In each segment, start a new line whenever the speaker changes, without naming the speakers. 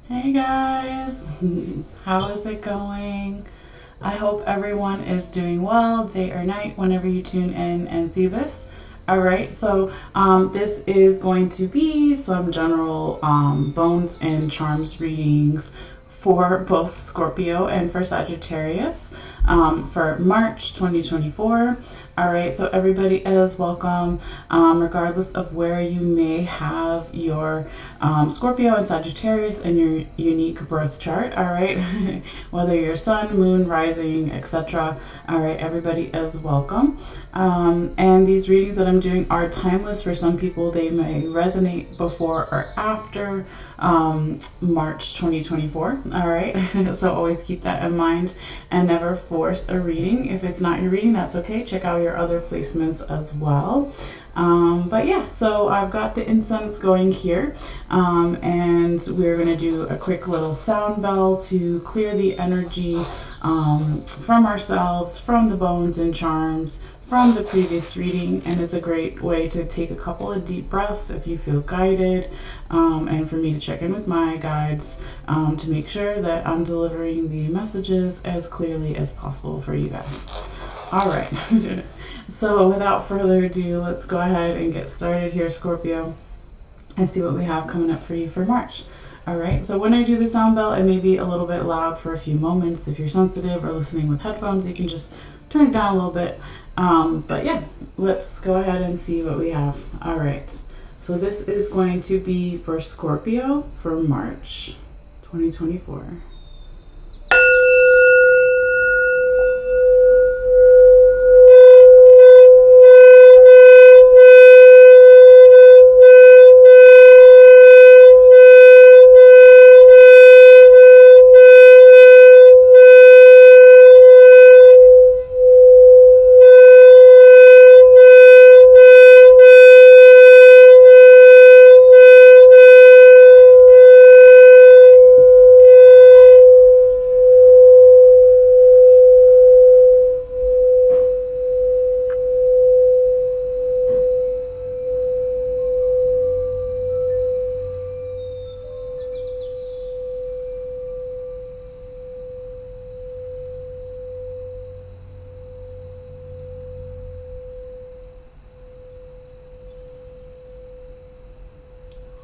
Hey guys, how is it going? I hope everyone is doing well, day or night, whenever you tune in and see this. All right, so this is going to be some general bones and charms readings for both Scorpio and for Sagittarius for March 2024. All right, so everybody is welcome, regardless of where you may have your Scorpio and Sagittarius in your unique birth chart. All right, whether your sun, moon, rising, etc. All right, everybody is welcome. And these readings that I'm doing are timeless. For some people, they may resonate before or after March 2024. All right, so always keep that in mind and never force a reading. If it's not your reading, that's okay. Check out your other placements as well. But yeah, so I've got the incense going here, and we're going to do a quick little sound bell to clear the energy from ourselves, from the bones and charms, from the previous reading. And it's a great way to take a couple of deep breaths if you feel guided, and for me to check in with my guides to make sure that I'm delivering the messages as clearly as possible for you guys. All right. So without further ado, let's go ahead and get started here, Scorpio, and see what we have coming up for you for March. All right, so when I do the sound bell, it may be a little bit loud for a few moments. If you're sensitive or listening with headphones, you can just turn it down a little bit. But yeah, let's go ahead and see what we have. All right, so this is going to be for Scorpio for March 2024.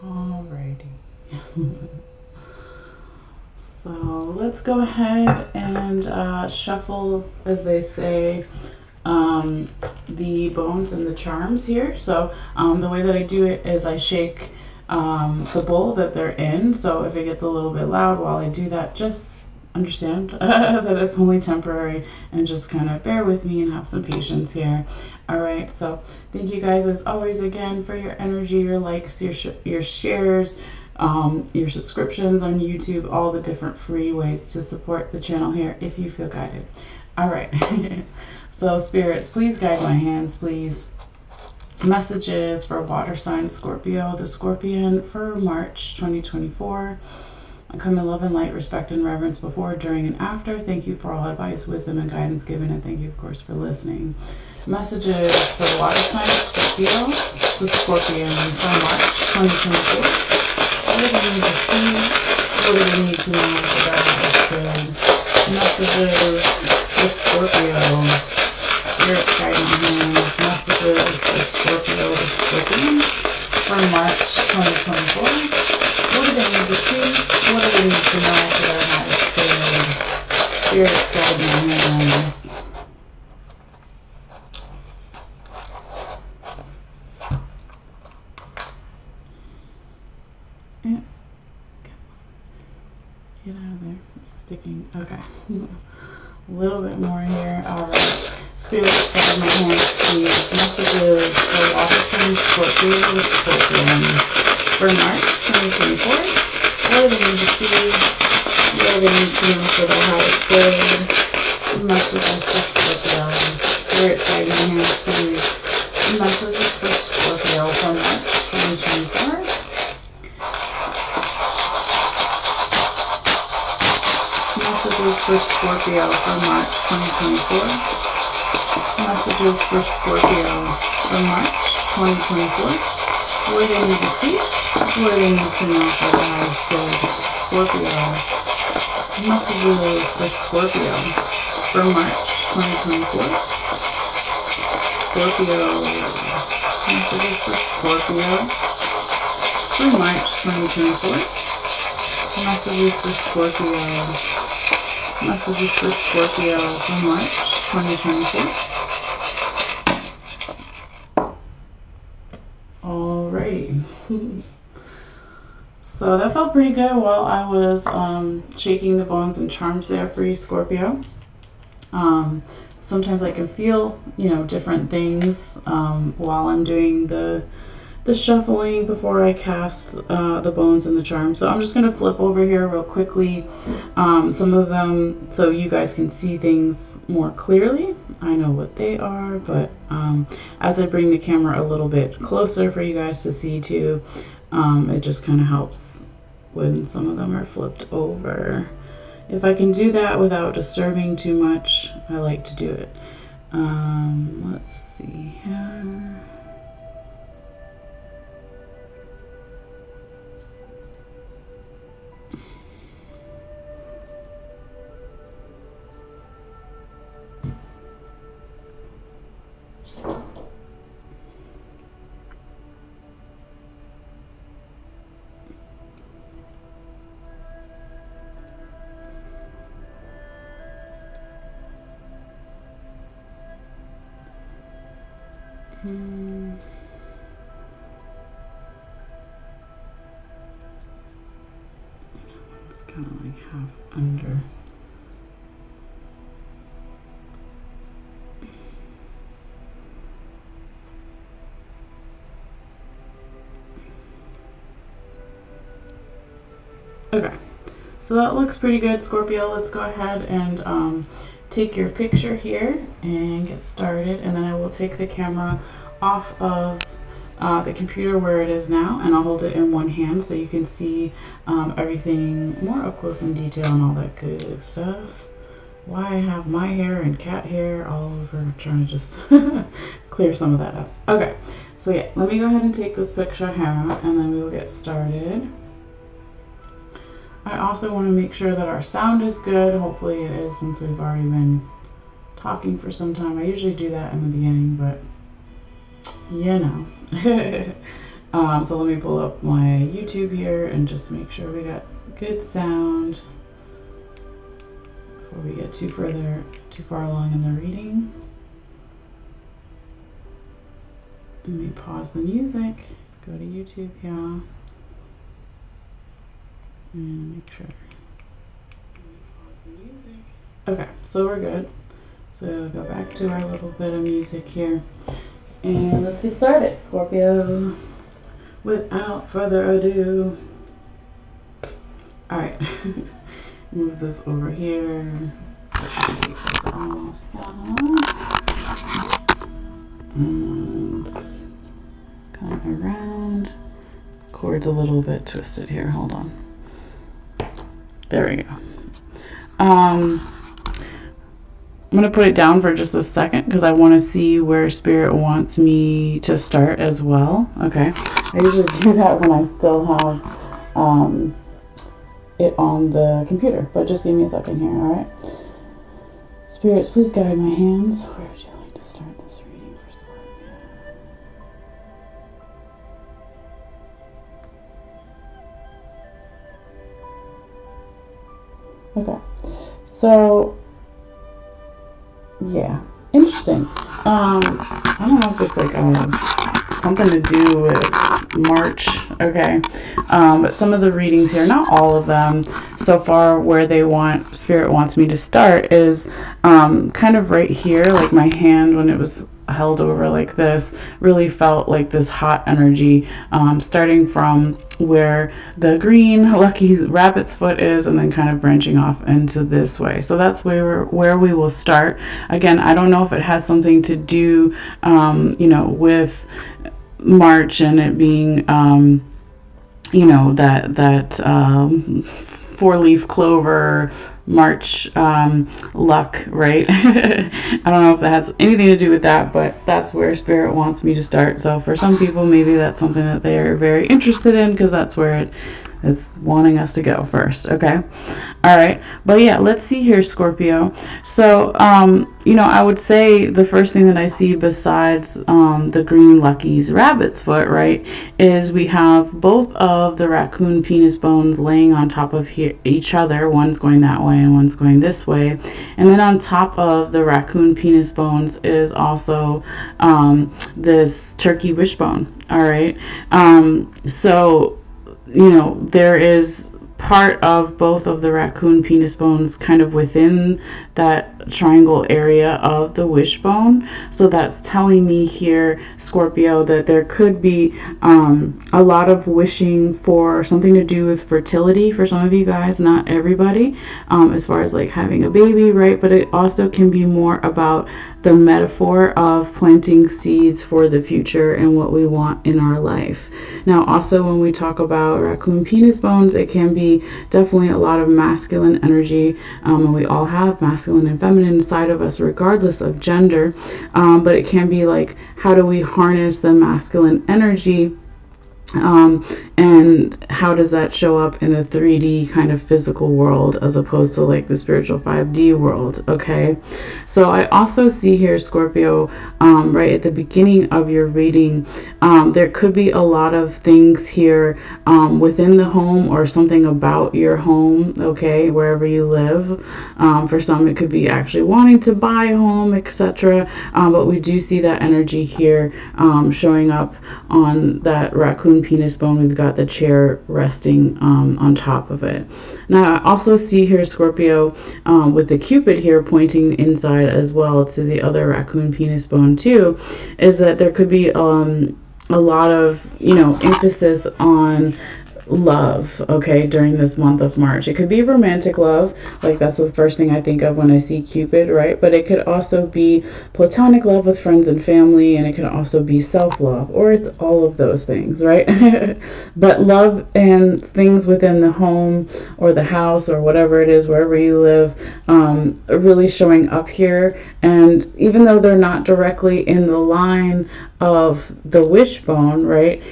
Alrighty. So let's go ahead and shuffle, as they say, the bones and the charms here. So the way that I do it is I shake the bowl that they're in. So if it gets a little bit loud while I do that, just understand that it's only temporary and just kind of bear with me and have some patience here. All right, so thank you guys as always again for your energy, your likes, your shares, your subscriptions on YouTube, all the different free ways to support the channel here if you feel guided. All right, so spirits, please guide my hands, please. Messages for water sign Scorpio, the Scorpion for March 2024. I come in love and light, respect and reverence before, during, and after. Thank you for all advice, wisdom, and guidance given, and thank you, of course, for listening. Messages for water sign Scorpio, the Scorpion for March 2024. What do they need to see? What do they need to know about this? Messages for Scorpio, spirit guiding hands. Messages for Scorpio, the Scorpion for March 2024. What do they need to see? What do they need to know for their highest good? Spirit guiding hands. Yeah. Get out of there. It's sticking. Okay. A little bit more here. Alright. Spirit guiding my hands, please. Messages for water sign Scorpio with Scorpion for March 2024. What do they need to see? What do they need to know for their highest good? Messages for Scorpio. Spirit guiding hands, please. Messages for Scorpio for March 2024. Messages for Scorpio for March 2024. Messages for Scorpio for March 2024. What do they need to see? What do they need to know for the highest good? Scorpio. Messages for Scorpio for March 2024. Scorpio. Messages for Scorpio for March 2024. Messages for Scorpio. Messages for Scorpio for March 2024. Alright. So that felt pretty good while I was shaking the bones and charms there for you, Scorpio. Sometimes I can feel, different things while I'm doing the shuffling before I cast the bones and the charms. So I'm just going to flip over here real quickly. Some of them, so you guys can see things more clearly. I know what they are, but as I bring the camera a little bit closer for you guys to see too, it just kind of helps when some of them are flipped over. If I can do that without disturbing too much, I like to do it. Let's see here. It's kind of like half under. Okay, so that looks pretty good, Scorpio. Let's go ahead and take your picture here and get started, and then I will take the camera off of the computer where it is now, and I'll hold it in one hand so you can see everything more up close in detail and all that good stuff. Why I have my hair and cat hair all over, I'm trying to just clear some of that up. Okay, so yeah, let me go ahead and take this picture here, and then we will get started. I also want to make sure that our sound is good. Hopefully it is, since we've already been talking for some time. I usually do that in the beginning, but so let me pull up my YouTube here and just make sure we got good sound before we get too far along in the reading. Let me pause the music, go to YouTube here, and make sure. Pause the music. Okay, so we're good. So go back to our little bit of music here. And let's get started, Scorpio. Without further ado. Alright. Move this over here. Take this off. And come around. Cord's a little bit twisted here. Hold on. There we go. I'm going to put it down for just a second because I want to see where Spirit wants me to start as well. Okay. I usually do that when I still have it on the computer, but just give me a second here, alright? Spirits, please guide my hands. Where would you like to start this reading for Scorpio? Okay. So yeah, interesting. I don't know if it's like something to do with March. Okay, but some of the readings here, not all of them so far, where Spirit wants me to start is kind of right here, like my hand when it was held over like this, really felt like this hot energy, starting from where the green lucky rabbit's foot is, and then kind of branching off into this way. So that's where we will start. Again, I don't know if it has something to do with March and it being that four-leaf clover March luck, right? I don't know if that has anything to do with that, but that's where Spirit wants me to start. So for some people, maybe that's something that they're very interested in, because that's where It's wanting us to go first, okay? All right, but yeah, let's see here, Scorpio. So, you know, I would say the first thing that I see besides the green Lucky's rabbit's foot, right, is we have both of the raccoon penis bones laying on top of each other. One's going that way and one's going this way. And then on top of the raccoon penis bones is also this turkey wishbone, all right? So, you know, there is part of both of the raccoon penis bones kind of within that triangle area of the wishbone. So that's telling me here, Scorpio, that there could be a lot of wishing for something to do with fertility for some of you guys, not everybody, as far as like having a baby, right? But it also can be more about the metaphor of planting seeds for the future and what we want in our life. Now, also when we talk about raccoon penis bones, it can be definitely a lot of masculine energy, and we all have masculine and feminine inside of us regardless of gender, but it can be like, how do we harness the masculine energy, and how does that show up in a 3D kind of physical world as opposed to like the spiritual 5D world, okay? So I also see here, Scorpio, right at the beginning of your reading, there could be a lot of things here within the home or something about your home, okay, wherever you live. For some, it could be actually wanting to buy a home, etc. But we do see that energy here showing up on that raccoon penis bone. We've got the chair resting on top of it. Now I also see here, Scorpio, with the Cupid here pointing inside as well to the other raccoon penis bone too, is that there could be a lot of, you know, emphasis on love, okay, during this month of March. It could be romantic love, like that's the first thing I think of when I see Cupid, right? But it could also be platonic love with friends and family, and it can also be self-love, or it's all of those things, right? But love and things within the home or the house or whatever it is, wherever you live, are really showing up here. And even though they're not directly in the line of the wishbone, right,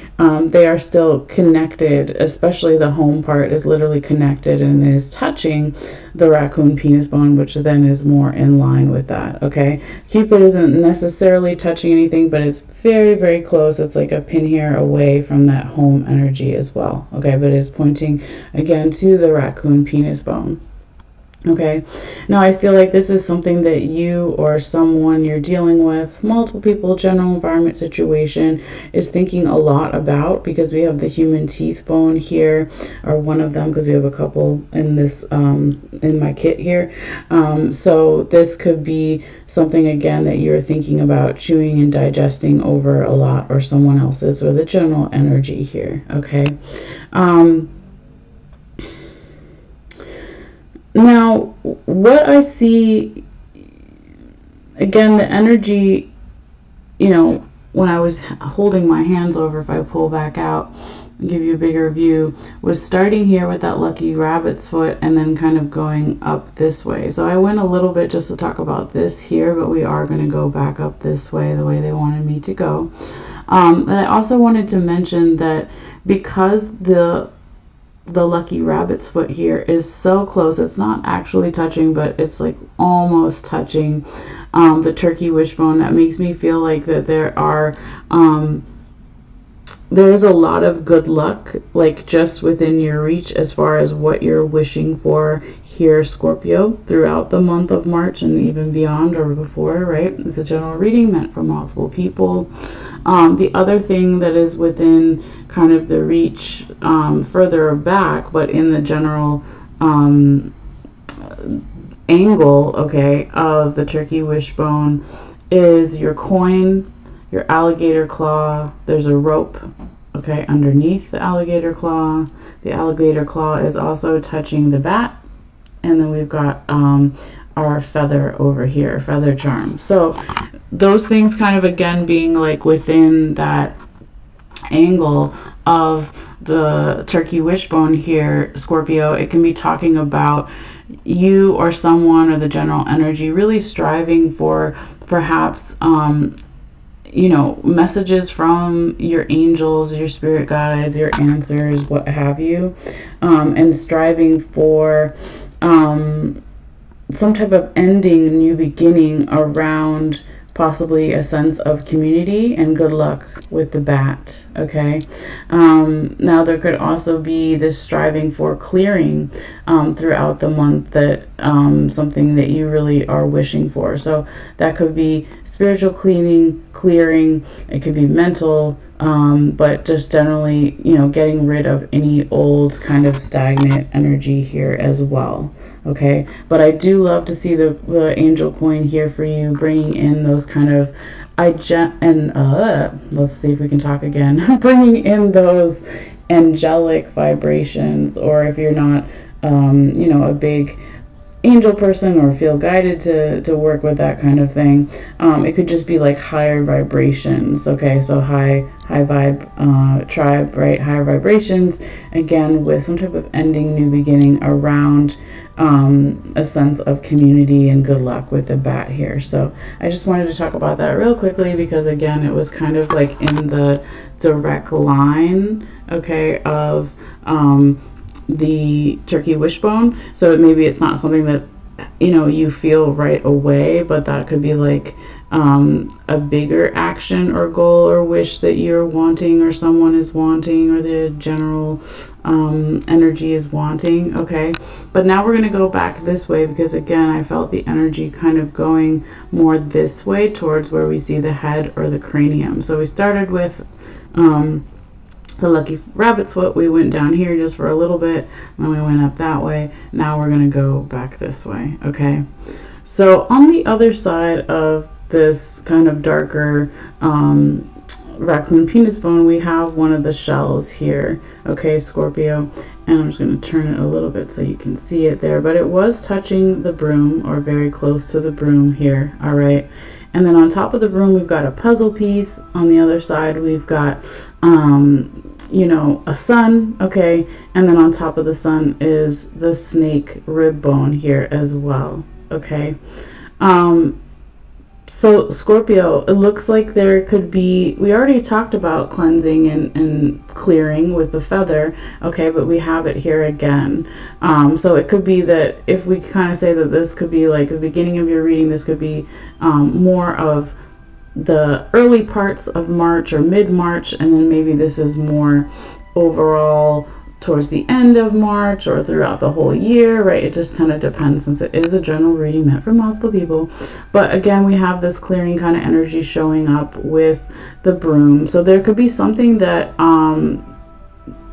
they are still connected, especially the home part is literally connected and is touching the raccoon penis bone, which then is more in line with that, okay? Cupid isn't necessarily touching anything, but it's very, very close. It's like a pin here away from that home energy as well, okay? But it's pointing again to the raccoon penis bone. Okay, now I feel like this is something that you or someone you're dealing with, multiple people, general environment situation, is thinking a lot about, because we have the human teeth bone here, or one of them, because we have a couple in this in my kit here. So this could be something again that you're thinking about chewing and digesting over a lot, or someone else's, or the general energy here. Okay. Now, what I see, again, the energy, you know, when I was holding my hands over, if I pull back out and give you a bigger view, was starting here with that lucky rabbit's foot and then kind of going up this way. So I went a little bit just to talk about this here, but we are going to go back up this way, the way they wanted me to go. And I also wanted to mention that because the lucky rabbit's foot here is so close, it's not actually touching, but it's like almost touching the turkey wishbone. That makes me feel like that there's a lot of good luck, like just within your reach as far as what you're wishing for here, Scorpio, throughout the month of March and even beyond or before, right? It's a general reading meant for multiple people. The other thing that is within kind of the reach further back, but in the general angle, okay, of the turkey wishbone is your coin, your alligator claw. There's a rope, okay, underneath the alligator claw. The alligator claw is also touching the bat. And then we've got our feather over here, feather charm. So those things kind of again being like within that angle of the turkey wishbone here, Scorpio, it can be talking about you or someone or the general energy really striving for perhaps you know, messages from your angels, your spirit guides, your answers, what have you, and striving for some type of ending, new beginning around possibly a sense of community, and good luck with the bat. Okay. Now there could also be this striving for clearing throughout the month, that something that you really are wishing for. So that could be spiritual clearing, it could be mental, but just generally, you know, getting rid of any old kind of stagnant energy here as well. Okay, but I do love to see the angel coin here for you, bringing in those kind of let's see if we can talk again. Bringing in those angelic vibrations, or if you're not, you know, a big angel person or feel guided to work with that kind of thing, it could just be like higher vibrations. Okay, so high vibe tribe, right? Higher vibrations, again, with some type of ending, new beginning around a sense of community, and good luck with the bat here. So I just wanted to talk about that real quickly, because again, it was kind of like in the direct line, okay, of the turkey wishbone. So maybe it's not something that, you know, you feel right away, but that could be like a bigger action or goal or wish that you're wanting, or someone is wanting, or the general energy is wanting. Okay, but now we're going to go back this way, because again, I felt the energy kind of going more this way towards where we see the head or the cranium. So we started with the lucky rabbit's foot. We went down here just for a little bit, and then we went up that way. Now we're going to go back this way. Okay, so on the other side of this kind of darker raccoon penis bone, we have one of the shells here. Okay, Scorpio, and I'm just going to turn it a little bit so you can see it there, but it was touching the broom, or very close to the broom here. All right, and then on top of the broom, we've got a puzzle piece. On the other side, we've got you know, a sun. Okay, and then on top of the sun is the snake rib bone here as well. Okay, so Scorpio, it looks like there could be, we already talked about cleansing and clearing with the feather, okay, but we have it here again. So it could be that, if we kind of say that this could be like the beginning of your reading, this could be more of the early parts of March or mid-March, and then maybe this is more overall towards the end of March or throughout the whole year, right? It just kind of depends, since it is a general reading meant for multiple people. But again, we have this clearing kind of energy showing up with the broom. So there could be something that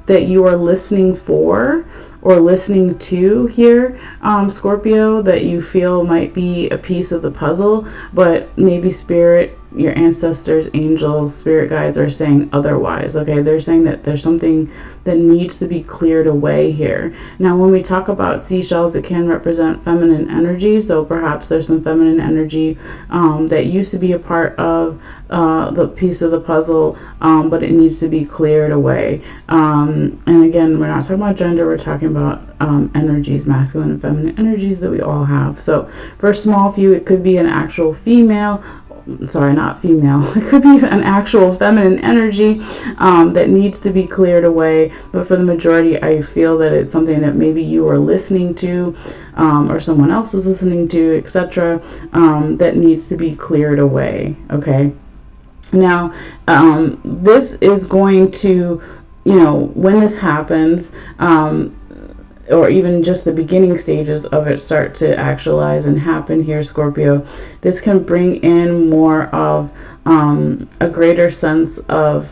that you are listening for or listening to here, Scorpio, that you feel might be a piece of the puzzle, but maybe spirit, your ancestors, angels, spirit guides are saying otherwise. Okay, they're saying that there's something that needs to be cleared away here. Now, when we talk about seashells, it can represent feminine energy, so perhaps there's some feminine energy that used to be a part of the piece of the puzzle, but it needs to be cleared away. And again, we're not talking about gender, we're talking about energies, masculine and feminine energies that we all have. So for a small few, it could be an actual female, sorry, not female, it could be an actual feminine energy that needs to be cleared away. But for the majority, I feel that it's something that maybe you are listening to, or someone else is listening to, etc., that needs to be cleared away. Okay, now this is going to, you know, when this happens, or even just the beginning stages of it start to actualize and happen here, Scorpio, this can bring in more of a greater sense of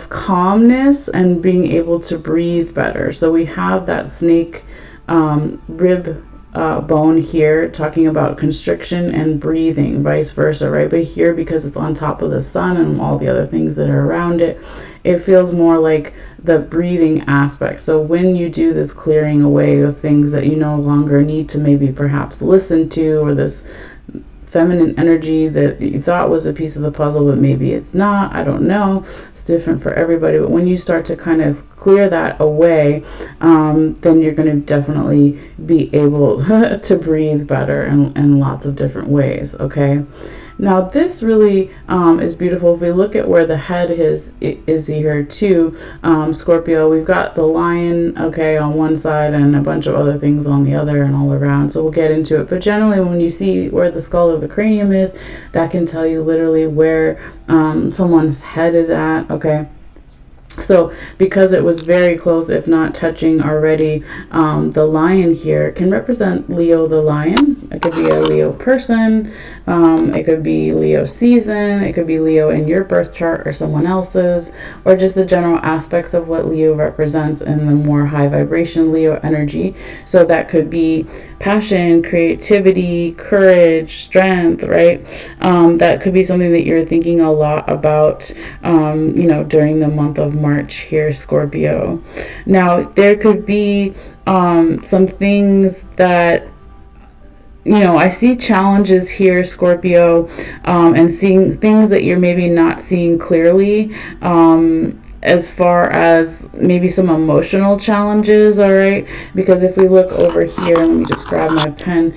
calmness and being able to breathe better. So we have that snake rib bone here, talking about constriction and breathing, vice versa, right? But here, because it's on top of the sun and all the other things that are around it, it feels more like the breathing aspect. So when you do this clearing away of things that you no longer need to maybe perhaps listen to, or this feminine energy that you thought was a piece of the puzzle, but maybe it's not, I don't know, it's different for everybody. But when you start to kind of clear that away, then you're going to definitely be able to breathe better in lots of different ways. Okay, Now this really is beautiful. If we look at where the head is here too, Scorpio, we've got the lion, okay, on one side and a bunch of other things on the other and all around. So we'll get into it. But generally when you see where the skull or the cranium is, that can tell you literally where someone's head is at, okay? So because it was very close, if not touching already, the lion here can represent Leo the lion. It could be a Leo person, it could be Leo season, it could be Leo in your birth chart or someone else's, or just the general aspects of what Leo represents in the more high vibration Leo energy. So that could be passion, creativity, courage, strength, right? That could be something that you're thinking a lot about, you know, during the month of March here, Scorpio. Now, there could be some things that, you know, I see challenges here, Scorpio, and seeing things that you're maybe not seeing clearly, as far as maybe some emotional challenges, all right? Because if we look over here, let me just grab my pen,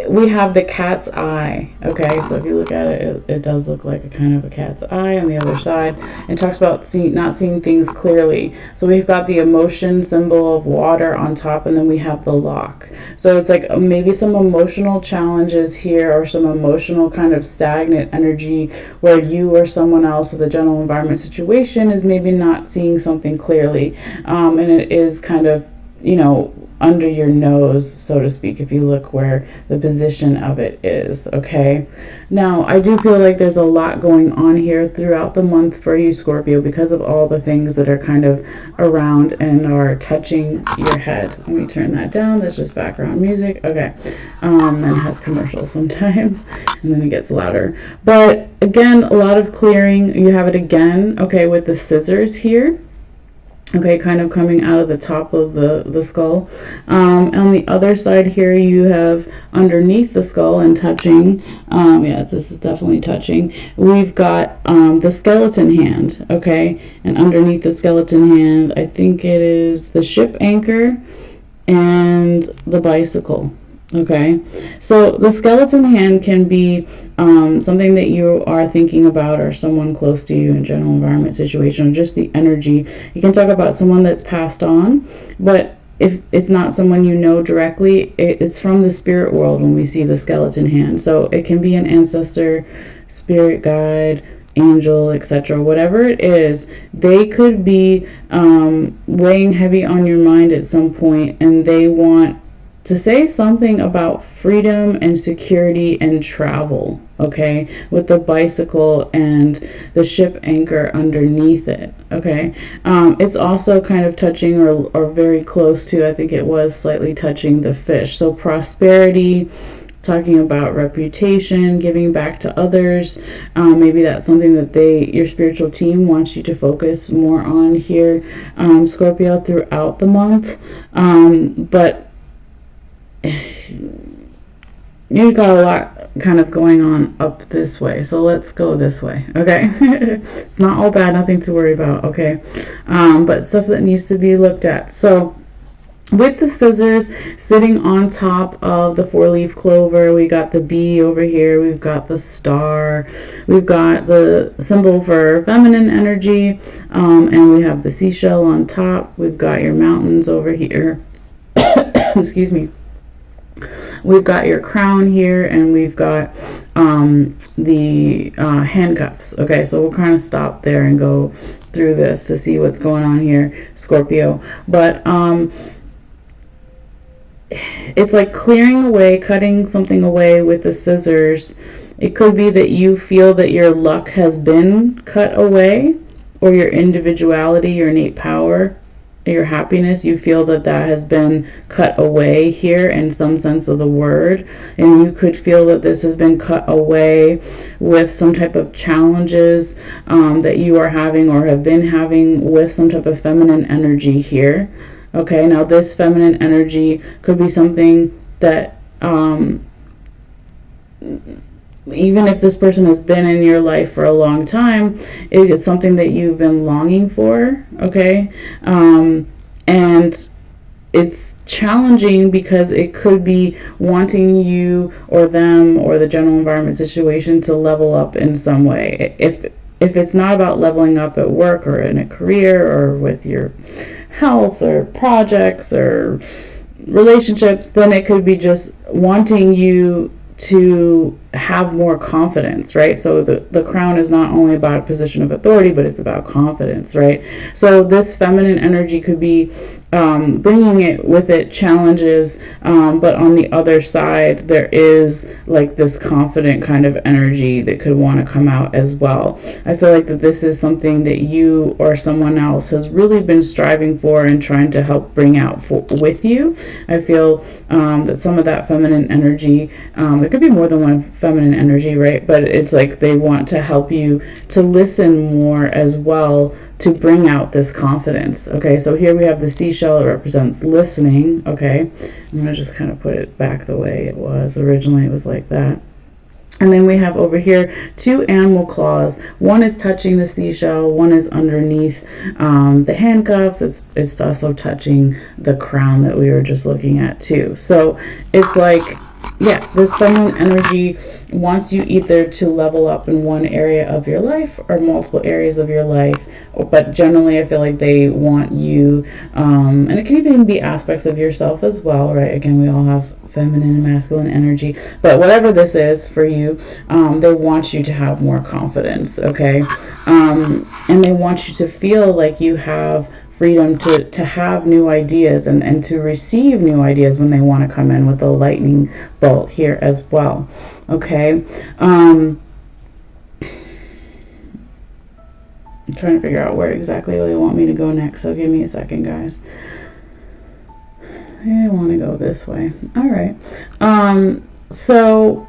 we have the cat's eye, okay? So if you look at it, it does look like a kind of a cat's eye on the other side. It talks about not seeing things clearly. So we've got the emotion symbol of water on top, and then we have the lock. So it's like maybe some emotional challenges here, or some emotional kind of stagnant energy where you or someone else with a general environment situation is maybe not seeing something clearly. And it is kind of, you know, under your nose, so to speak, if you look where the position of it is, okay? Now, I do feel like there's a lot going on here throughout the month for you, Scorpio, because of all the things that are kind of around and are touching your head. Let me turn that down. That's just background music. Okay. And it has commercials sometimes, and then it gets louder. But again, a lot of clearing. You have it again, okay, with the scissors here. Okay, kind of coming out of the top of the skull. On the other side here, you have underneath the skull and touching, yes, this is definitely touching, we've got the skeleton hand, okay? And underneath the skeleton hand, I think it is the ship anchor and the bicycle. Okay, so the skeleton hand can be something that you are thinking about, or someone close to you in general environment situation, or just the energy. You can talk about someone that's passed on, but if it's not someone you know directly, it's from the spirit world when we see the skeleton hand. So it can be an ancestor, spirit guide, angel, etc. Whatever it is, they could be weighing heavy on your mind at some point, and they want to say something about freedom and security and travel, okay, with the bicycle and the ship anchor underneath it, okay. It's also kind of touching or very close to, I think it was slightly touching the fish. So prosperity, talking about reputation, giving back to others. Maybe that's something that your spiritual team wants you to focus more on here, Scorpio, throughout the month. But you've got a lot kind of going on up this way, so let's go this way, okay? It's not all bad, nothing to worry about, okay? But stuff that needs to be looked at. So with the scissors sitting on top of the 4-leaf clover, we got the bee over here, we've got the star, we've got the symbol for feminine energy, and we have the seashell on top, we've got your mountains over here. Excuse me. We've got your crown here, and we've got the handcuffs. Okay, so we'll kind of stop there and go through this to see what's going on here, Scorpio. But it's like clearing away, cutting something away with the scissors. It could be that you feel that your luck has been cut away, or your individuality, your innate power, your happiness, you feel that has been cut away here in some sense of the word, and you could feel that this has been cut away with some type of challenges that you are having or have been having with some type of feminine energy here. Okay, now this feminine energy could be something that even if this person has been in your life for a long time, it is something that you've been longing for, okay? And it's challenging because it could be wanting you or them or the general environment situation to level up in some way. If it's not about leveling up at work or in a career or with your health or projects or relationships, then it could be just wanting you to have more confidence, right? So the crown is not only about a position of authority, but it's about confidence, right? So this feminine energy could be bringing it with it challenges, but on the other side there is like this confident kind of energy that could want to come out as well. I feel like that this is something that you or someone else has really been striving for and trying to help bring out with you. I feel that some of that feminine energy, there could be more than one feminine energy, right? But it's like they want to help you to listen more as well, to bring out this confidence. Okay, so here we have the seashell. It represents listening. Okay, I'm going to just kind of put it back the way it was originally. It was like that. And then we have over here 2 animal claws. One is touching the seashell, one is underneath the handcuffs. It's also touching the crown that we were just looking at too. So it's like, yeah, this feminine energy wants you either to level up in one area of your life or multiple areas of your life, but generally I feel like they want you, and it can even be aspects of yourself as well, right? Again, we all have feminine and masculine energy, but whatever this is for you, they want you to have more confidence, okay? And they want you to feel like you have freedom to have new ideas and to receive new ideas when they want to come in with a lightning bolt here as well. Okay, I'm trying to figure out where exactly they want me to go next, so give me a second, guys. I want to go this way. All right. So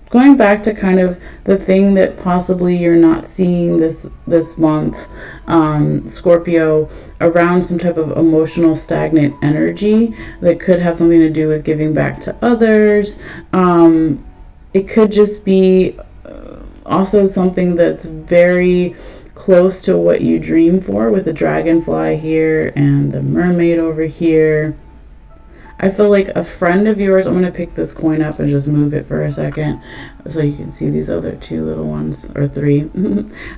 going back to kind of the thing that possibly you're not seeing this month, Scorpio, around some type of emotional stagnant energy that could have something to do with giving back to others. It could just be also something that's very close to what you dream for, with the dragonfly here and the mermaid over here. I feel like a friend of yours, I'm going to pick this coin up and just move it for a second so you can see these other 2 little ones, or 3.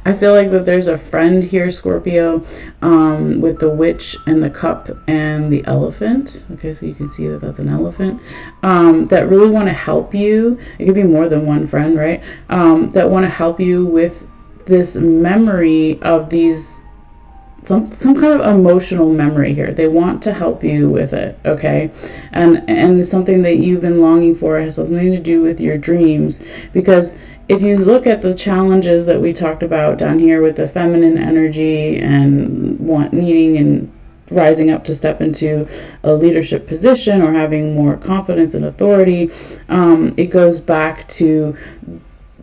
I feel like that there's a friend here, Scorpio, with the witch and the cup and the elephant. Okay, so you can see that that's an elephant, that really want to help you. It could be more than one friend, right? That want to help you with this memory of these, some kind of emotional memory here. They want to help you with it, okay? And something that you've been longing for has something to do with your dreams, because if you look at the challenges that we talked about down here with the feminine energy and needing and rising up to step into a leadership position or having more confidence and authority, it goes back to,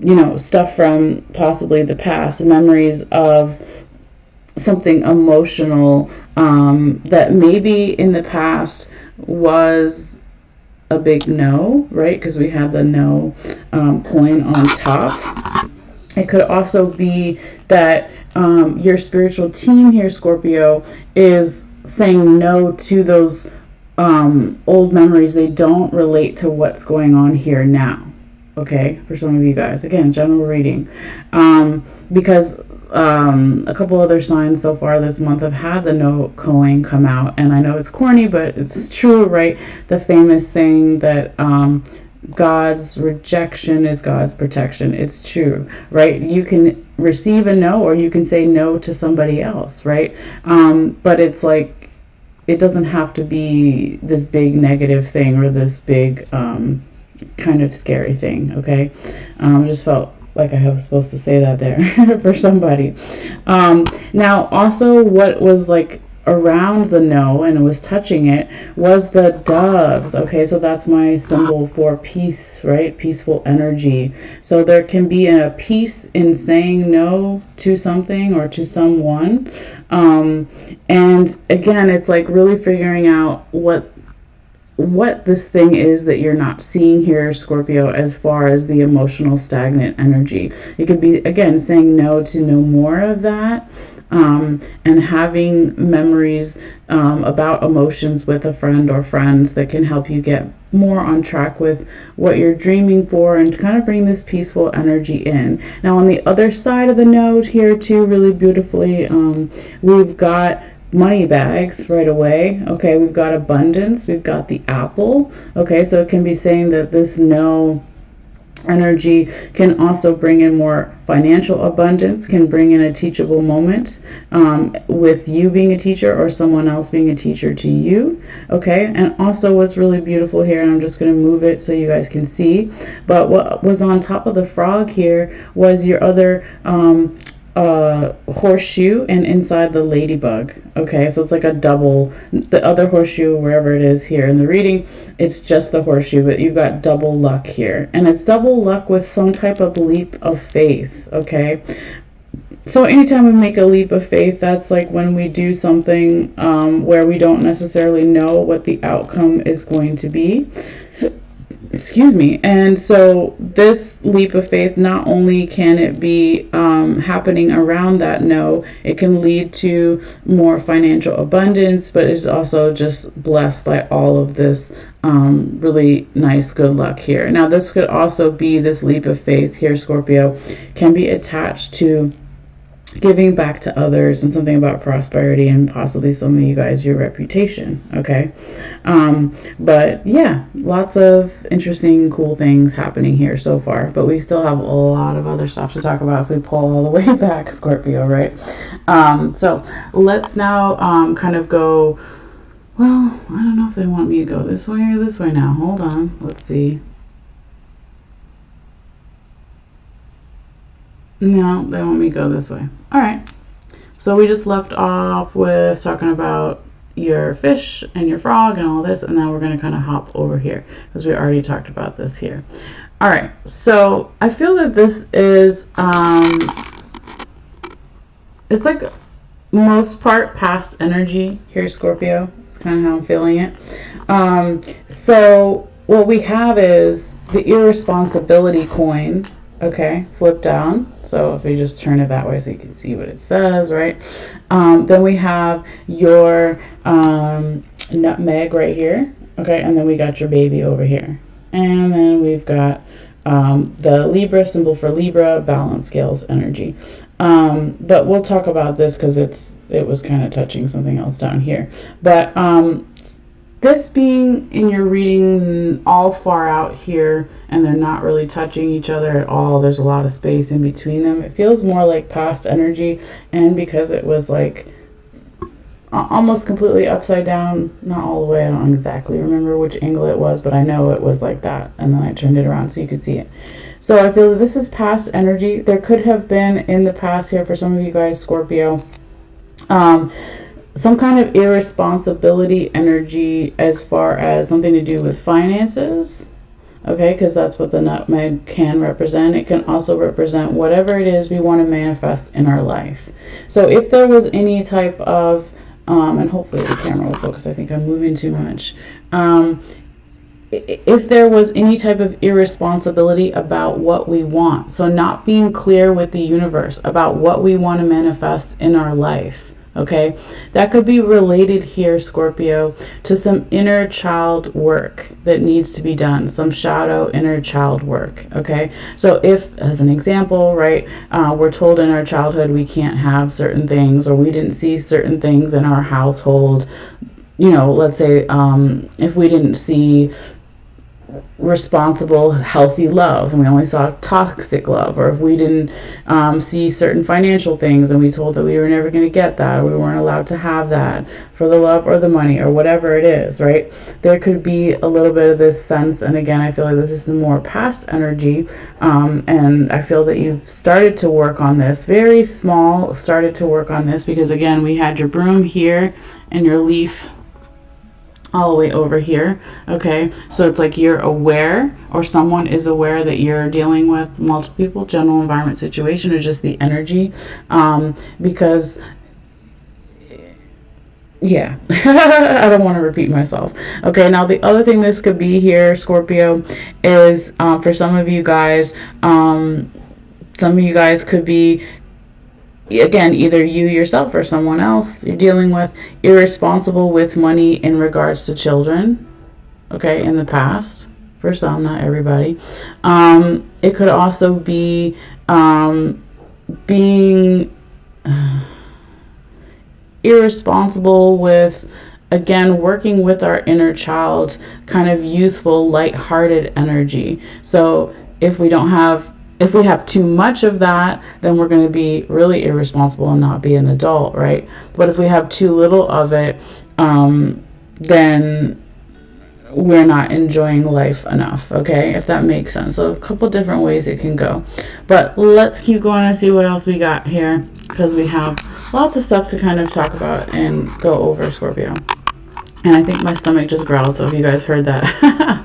you know, stuff from possibly the past, memories of something emotional that maybe in the past was a big no, right? Because we have the no coin on top. It could also be that your spiritual team here, Scorpio, is saying no to those old memories. They don't relate to what's going on here now. Okay, for some of you guys, again, general reading, because a couple other signs so far this month have had the no coin come out, and I know it's corny, but it's true, right? The famous saying that God's rejection is God's protection. It's true, right? You can receive a no, or you can say no to somebody else, right? But it's like, it doesn't have to be this big negative thing or this big kind of scary thing, okay? I just felt like I was supposed to say that there for somebody. Now, also what was like around the no and it was touching it was the doves. Okay, so that's my symbol for peace, right? Peaceful energy. So there can be a peace in saying no to something or to someone. And again, it's like really figuring out what this thing is that you're not seeing here, Scorpio, as far as the emotional stagnant energy. It could be, again, saying no to no more of that. and having memories about emotions with a friend or friends that can help you get more on track with what you're dreaming for and kind of bring this peaceful energy in. Now on the other side of the note here too, really beautifully, we've got money bags right away. Okay, we've got abundance, we've got the apple. Okay, so it can be saying that this no energy can also bring in more financial abundance, can bring in a teachable moment with you being a teacher or someone else being a teacher to you. Okay, and also what's really beautiful here, and I'm just going to move it so you guys can see, but what was on top of the frog here was your other horseshoe, and inside the ladybug. Okay, so it's like a double. The other horseshoe, wherever it is here in the reading, it's just the horseshoe, but you've got double luck here, and it's double luck with some type of leap of faith. Okay, so anytime we make a leap of faith, that's like when we do something where we don't necessarily know what the outcome is going to be. Excuse me. And so this leap of faith, not only can it be happening around that no, it can lead to more financial abundance, but it's also just blessed by all of this really nice good luck here. Now this could also be, this leap of faith here, Scorpio, can be attached to giving back to others and something about prosperity and possibly some of you guys, your reputation. Okay, but yeah, lots of interesting cool things happening here so far, but we still have a lot of other stuff to talk about if we pull all the way back, Scorpio, right? So let's now kind of go, well, I don't know if they want me to go this way or this way now. Hold on, let's see. No, they want me to go this way. All right. So we just left off with talking about your fish and your frog and all this, and now we're going to kind of hop over here because we already talked about this here. All right. So I feel that this is, it's like most part past energy here, Scorpio. It's kind of how I'm feeling it. So what we have is the irresponsibility coin. Okay, flip down. So if we just turn it that way so you can see what it says, right? Then we have your nutmeg right here. Okay, and then we got your baby over here. And then we've got the Libra symbol for Libra, balance scales energy. But we'll talk about this because it was kind of touching something else down here. But this being in your reading all far out here, and they're not really touching each other at all, there's a lot of space in between them, it feels more like past energy. And because it was like almost completely upside down, not all the way, I don't exactly remember which angle it was, but I know it was like that, and then I turned it around so you could see it. So I feel that this is past energy. There could have been in the past here for some of you guys, Scorpio, some kind of irresponsibility energy as far as something to do with finances. Okay, because that's what the nutmeg can represent. It can also represent whatever it is we want to manifest in our life. So if there was any type of, and hopefully the camera will focus, I think I'm moving too much. If there was any type of irresponsibility about what we want, so not being clear with the universe about what we want to manifest in our life. Okay, that could be related here, Scorpio, to some inner child work that needs to be done, some shadow inner child work. Okay, so if, as an example, right, we're told in our childhood we can't have certain things, or we didn't see certain things in our household, you know, let's say if we didn't see responsible, healthy love and we only saw toxic love, or if we didn't see certain financial things and we told that we were never going to get that, or we weren't allowed to have that for the love or the money or whatever it is, right? There could be a little bit of this sense, and again, I feel like this is more past energy, and I feel that you've started to work on this, very small, started to work on this, because again, we had your broom here and your leaf all the way over here. Okay, so it's like you're aware, or someone is aware that you're dealing with multiple people, general environment situation, or just the energy, because yeah, I don't want to repeat myself. Okay, now the other thing this could be here, Scorpio, is for some of you guys could be again, either you yourself or someone else you're dealing with, irresponsible with money in regards to children, okay, in the past. For some, not everybody. It could also be being irresponsible with, again, working with our inner child, kind of youthful, light-hearted energy. So if we have too much of that, then we're going to be really irresponsible and not be an adult, right? But if we have too little of it, then we're not enjoying life enough, okay, if that makes sense. So a couple different ways it can go, but let's keep going and see what else we got here, because we have lots of stuff to kind of talk about and go over, Scorpio. And I think my stomach just growled, so if you guys heard that,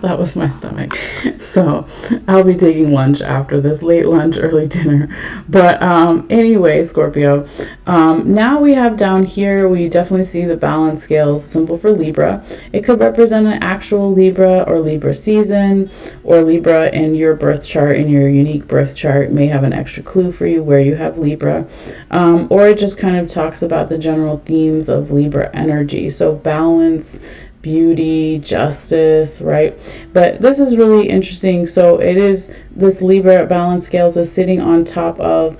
that was my stomach. So I'll be taking lunch after this, late lunch, early dinner. But anyway, Scorpio, now we have down here, we definitely see the balance scales, symbol for Libra. It could represent an actual Libra or Libra season, or Libra in your birth chart, in your unique birth chart, may have an extra clue for you where you have Libra. Or it just kind of talks about the general themes of Libra energy. So balance, beauty, justice, right? But this is really interesting. So it is, this Libra balance scales is sitting on top of,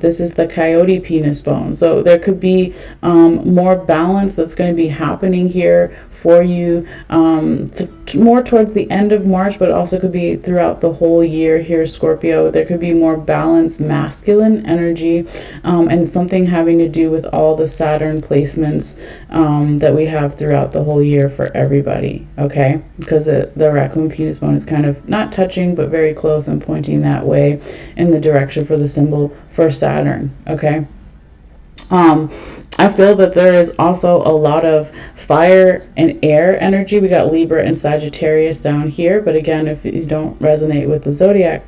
this is the coyote penis bone. So there could be more balance that's going to be happening here for you, more towards the end of March, but also could be throughout the whole year here, Scorpio. There could be more balanced masculine energy, and something having to do with all the Saturn placements that we have throughout the whole year for everybody, okay? Because the raccoon penis bone is kind of not touching, but very close and pointing that way in the direction for the symbol for Saturn, okay? I feel that there is also a lot of fire and air energy. We got Libra and Sagittarius down here, but again, if you don't resonate with the zodiac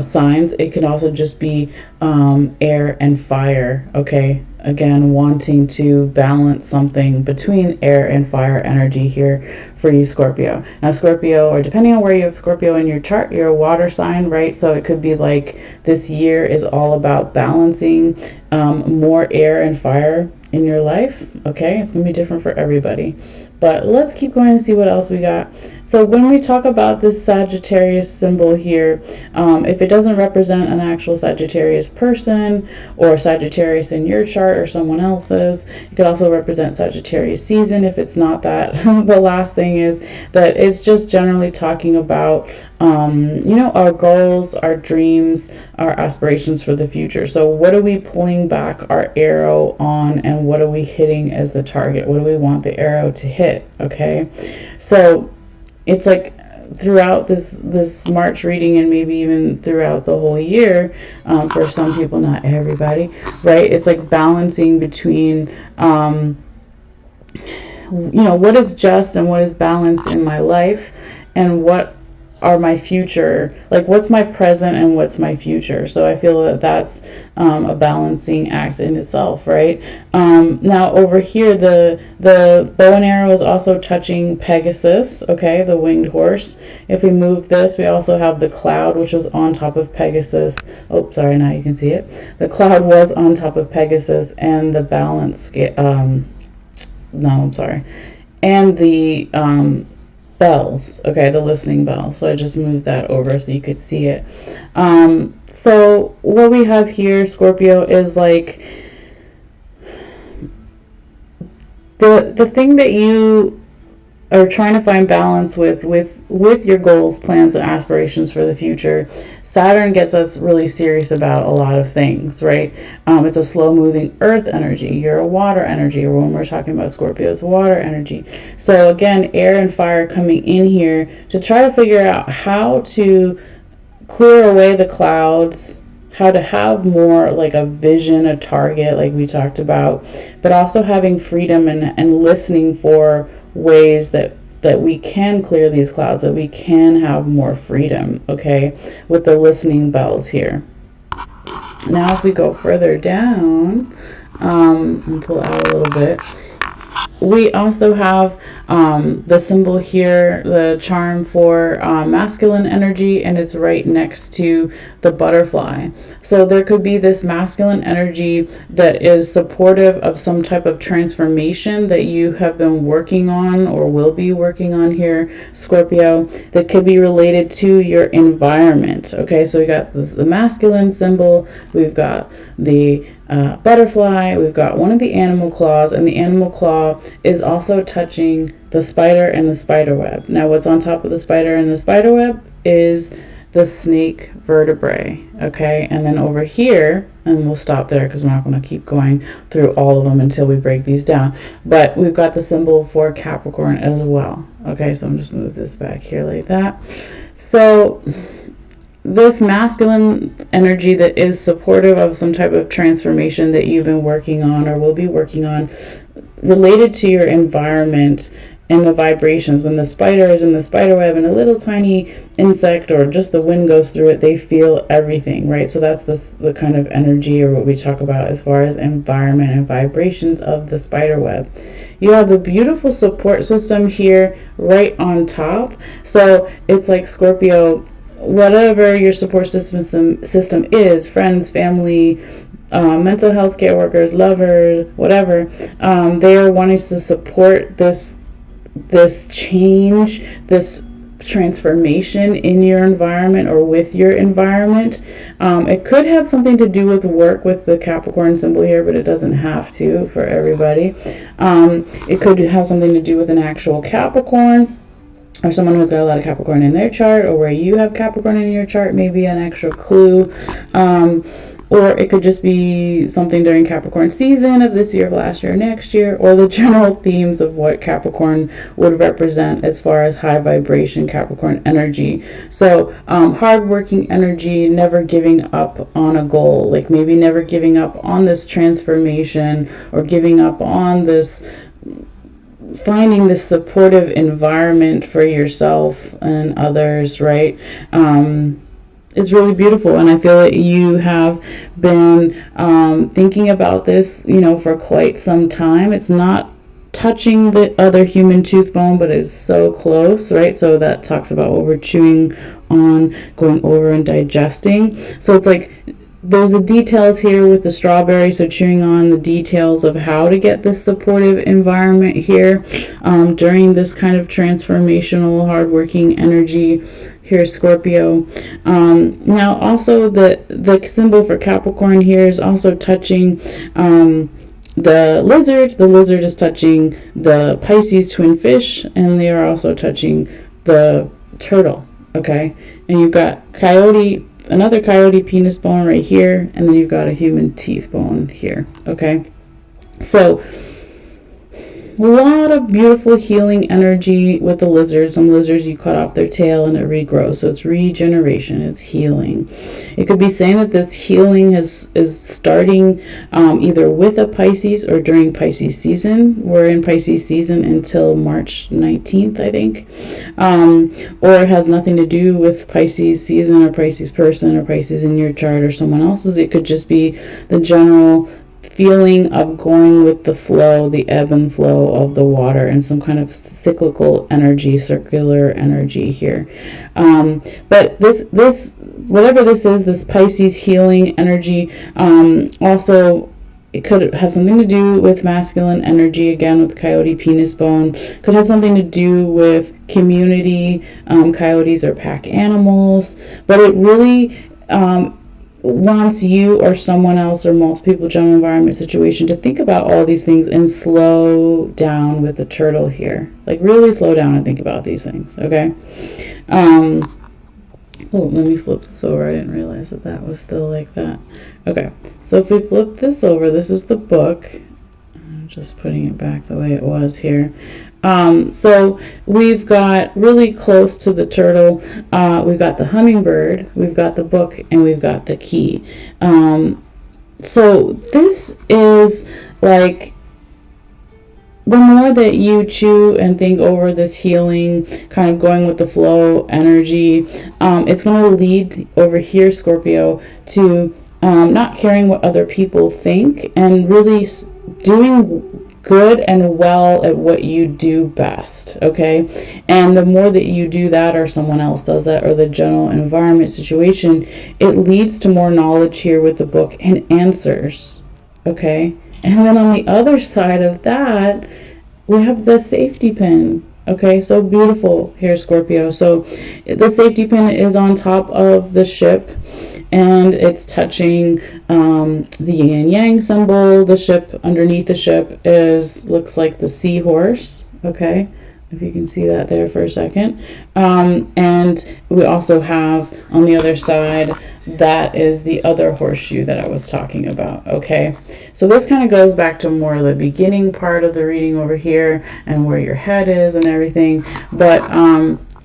signs, it can also just be air and fire, okay? Again, wanting to balance something between air and fire energy here for you, Scorpio. Now, Scorpio, or depending on where you have Scorpio in your chart, you're a water sign, right? So it could be like this year is all about balancing more air and fire in your life, okay? It's going to be different for everybody. But let's keep going and see what else we got. So when we talk about this Sagittarius symbol here, if it doesn't represent an actual Sagittarius person or Sagittarius in your chart or someone else's, it could also represent Sagittarius season if it's not that. The last thing is that it's just generally talking about our goals, our dreams, our aspirations for the future. So what are we pulling back our arrow on, and what are we hitting as the target? What do we want the arrow to hit? Okay, so it's like throughout this March reading, and maybe even throughout the whole year, for some people, not everybody, right? It's like balancing between what is just and what is balanced in my life, and what are my future, like what's my present and what's my future. So I feel that that's a balancing act in itself, right? Now over here, the bow and arrow is also touching Pegasus, okay, the winged horse. If we move this, we also have the cloud, which was on top of Pegasus. Oh, sorry, now you can see it. The cloud was on top of Pegasus, and the balance and the bells, okay, the listening bell. So I just moved that over so you could see it. So what we have here, Scorpio, is like the thing that you are trying to find balance with your goals, plans, and aspirations for the future. Saturn gets us really serious about a lot of things, right? It's a slow-moving earth energy. You're a water energy, or when we're talking about Scorpio, it's water energy. So again, air and fire coming in here to try to figure out how to clear away the clouds, how to have more like a vision, a target, like we talked about, but also having freedom and listening for ways that we can clear these clouds, that we can have more freedom, okay, with the listening bells here. Now if we go further down and pull out a little bit, we also have the symbol here, the charm for masculine energy, and it's right next to the butterfly. So there could be this masculine energy that is supportive of some type of transformation that you have been working on or will be working on here, Scorpio, that could be related to your environment. Okay, so we got the masculine symbol, we've got the butterfly, we've got one of the animal claws, and the animal claw is also touching the spider and the spider web. Now what's on top of the spider and the spider web is the snake vertebrae. Okay, and then over here, and we'll stop there because we're not going to keep going through all of them until we break these down, but we've got the symbol for Capricorn as well. Okay, so I'm just move this back here like that. So this masculine energy that is supportive of some type of transformation that you've been working on or will be working on, related to your environment and the vibrations. When the spider is in the spider web and a little tiny insect or just the wind goes through it, they feel everything, right? So that's the kind of energy, or what we talk about as far as environment and vibrations of the spider web. You have a beautiful support system here right on top. So it's like, Scorpio, whatever your support system is, friends, family, mental health care workers, lovers, whatever, they are wanting to support this change, this transformation in your environment or with your environment. It could have something to do with work with the Capricorn symbol here, but it doesn't have to for everybody. It could have something to do with an actual Capricorn, or someone who's got a lot of Capricorn in their chart, or where you have Capricorn in your chart, maybe an extra clue. Or it could just be something during Capricorn season of this year, of last year, next year, or the general themes of what Capricorn would represent as far as high vibration Capricorn energy. So hardworking energy, never giving up on a goal, like maybe never giving up on this transformation, or giving up on this, finding this supportive environment for yourself and others, right? It's really beautiful, and I feel that you have been thinking about this, for quite some time. It's not touching the other human tooth bone, but it's so close, right? So that talks about what we're chewing on, going over and digesting. So it's like there's the details here with the strawberry, so chewing on the details of how to get this supportive environment here during this kind of transformational, hardworking energy here, Scorpio. Now also the symbol for Capricorn here is also touching the lizard. The lizard is touching the Pisces twin fish, and they are also touching the turtle. Okay, and you've got coyote, another coyote penis bone right here, and then you've got a human teeth bone here. Okay, so a lot of beautiful healing energy with the lizards. Some lizards, you cut off their tail and it regrows, so it's regeneration, it's healing. It could be saying that this healing is starting either with a Pisces or during Pisces season. We're in Pisces season until March 19th, I think. Or it has nothing to do with Pisces season or Pisces person or Pisces in your chart or someone else's. It could just be the general feeling of going with the flow, the ebb and flow of the water, and some kind of cyclical energy, circular energy here. But this whatever this is, this Pisces healing energy, also it could have something to do with masculine energy, again with the coyote penis bone. Could have something to do with community. Coyotes are pack animals, but it really wants you or someone else or multiple people, general environment situation, to think about all these things and slow down with the turtle here. Like really slow down and think about these things, okay? Oh, let me flip this over. I didn't realize that was still like that. Okay, so if we flip this over, this is the book. I'm just putting it back the way it was here. So we've got really close to the turtle, we've got the hummingbird, we've got the book, and we've got the key. So this is like, the more that you chew and think over this healing, kind of going with the flow energy, it's going to lead over here, Scorpio, to not caring what other people think, and really doing good and well at what you do best, okay? And the more that you do that, or someone else does that, or the general environment situation, it leads to more knowledge here with the book and answers, okay? And then on the other side of that, we have the safety pin. Okay, so beautiful here, Scorpio. So the safety pin is on top of the ship, and it's touching the yin and yang symbol. The ship, underneath the ship, looks like the seahorse. Okay, if you can see that there for a second. And we also have on the other side, that is the other horseshoe that I was talking about. Okay, so this kind of goes back to more of the beginning part of the reading over here and where your head is and everything. But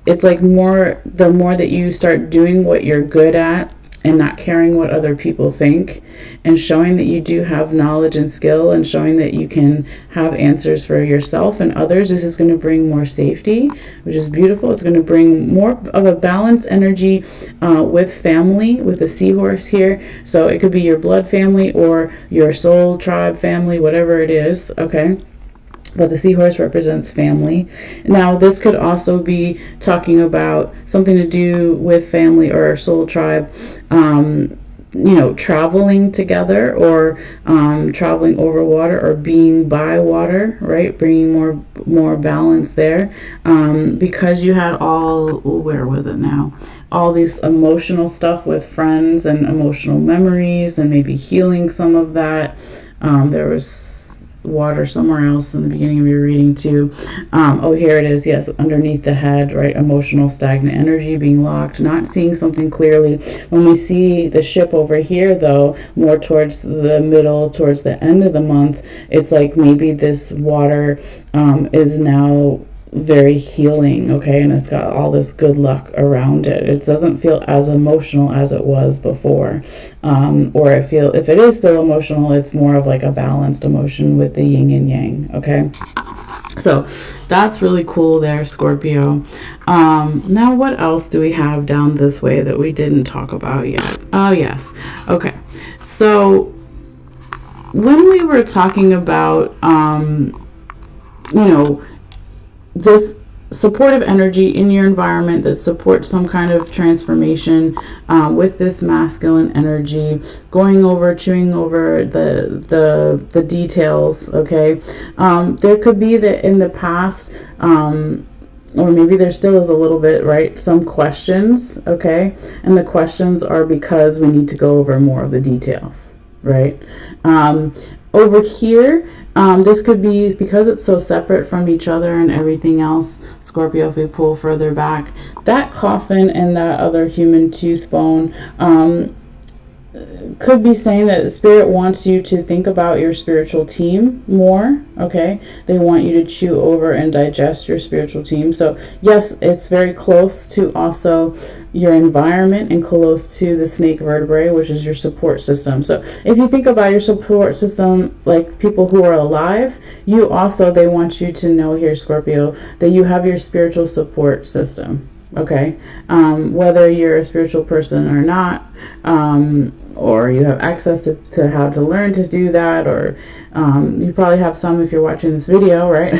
it's like the more that you start doing what you're good at and not caring what other people think, and showing that you do have knowledge and skill, and showing that you can have answers for yourself and others, this is going to bring more safety, which is beautiful. It's going to bring more of a balanced energy with family, with the seahorse here. So it could be your blood family or your soul tribe family, whatever it is, okay? But the seahorse represents family. Now, this could also be talking about something to do with family or soul tribe, you know, traveling together, or traveling over water, or being by water, right? Bringing more balance there, because you had where was it now? All these emotional stuff with friends and emotional memories, and maybe healing some of that. There was water somewhere else in the beginning of your reading too. Oh, here it is. Yes, underneath the head, right? Emotional stagnant energy, being locked, not seeing something clearly. When we see the ship over here, though, more towards the middle, towards the end of the month, it's like maybe this water is now very healing, okay, and it's got all this good luck around it. It doesn't feel as emotional as it was before, or if it is still emotional, it's more of like a balanced emotion with the yin and yang, okay? So that's really cool there, Scorpio. Now what else do we have down this way that we didn't talk about yet? Oh yes, okay. So when we were talking about you know, this supportive energy in your environment that supports some kind of transformation, with this masculine energy, chewing over the details, okay? There could be that in the past, or maybe there still is a little bit, right? Some questions, okay? And the questions are because we need to go over more of the details, right? Over here, this could be because it's so separate from each other and everything else, Scorpio, if we pull further back, that coffin and that other human tooth bone could be saying that Spirit wants you to think about your spiritual team more, okay? They want you to chew over and digest your spiritual team. So yes, it's very close to also your environment and close to the snake vertebrae, which is your support system. So if you think about your support system like people who are alive, they want you to know here, Scorpio, that you have your spiritual support system. Okay, whether you're a spiritual person or not, or you have access to how to learn to do that, or you probably have some if you're watching this video, right?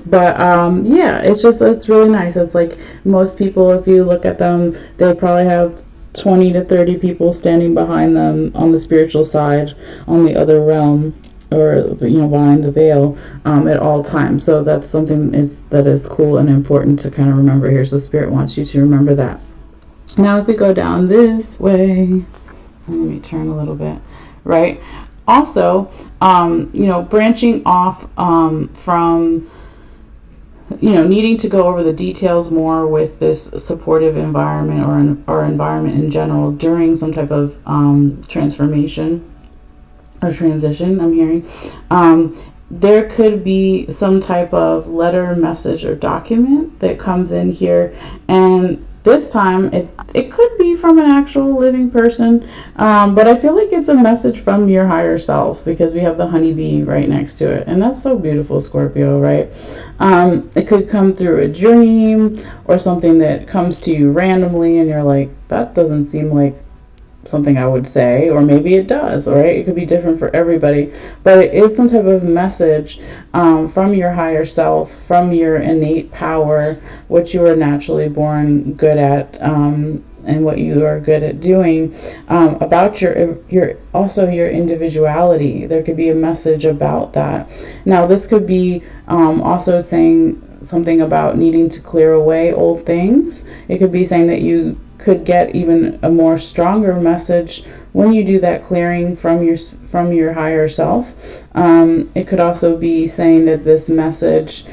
But yeah, it's really nice. It's like most people, if you look at them, they probably have 20 to 30 people standing behind them on the spiritual side, on the other realm, or behind the veil, at all times. So that's something that is cool and important to kind of remember here. So Spirit wants you to remember that. Now if we go down this way, let me turn a little bit, right? Also, branching off from needing to go over the details more with this supportive environment, or environment in general during some type of transformation or transition, I'm hearing. There could be some type of letter, message, or document that comes in here, and this time it could be from an actual living person, but I feel like it's a message from your higher self, because we have the honeybee right next to it, and that's so beautiful, Scorpio, right? It could come through a dream, or something that comes to you randomly and you're like, that doesn't seem like something I would say, or maybe it does, right? It could be different for everybody, but it is some type of message from your higher self, from your innate power, what you are naturally born good at, and what you are good at doing, about your also your individuality. There could be a message about that. Now, this could be also saying something about needing to clear away old things. It could be saying that you could get even a more stronger message when you do that clearing from your higher self. It could also be saying that this message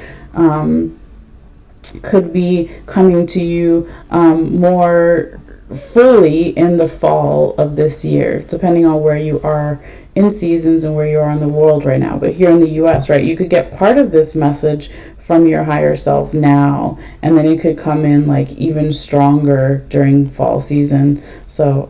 could be coming to you more fully in the fall of this year, depending on where you are in seasons and where you are in the world right now. But here in the US, right, you could get part of this message from your higher self now, and then it could come in like even stronger during fall season. So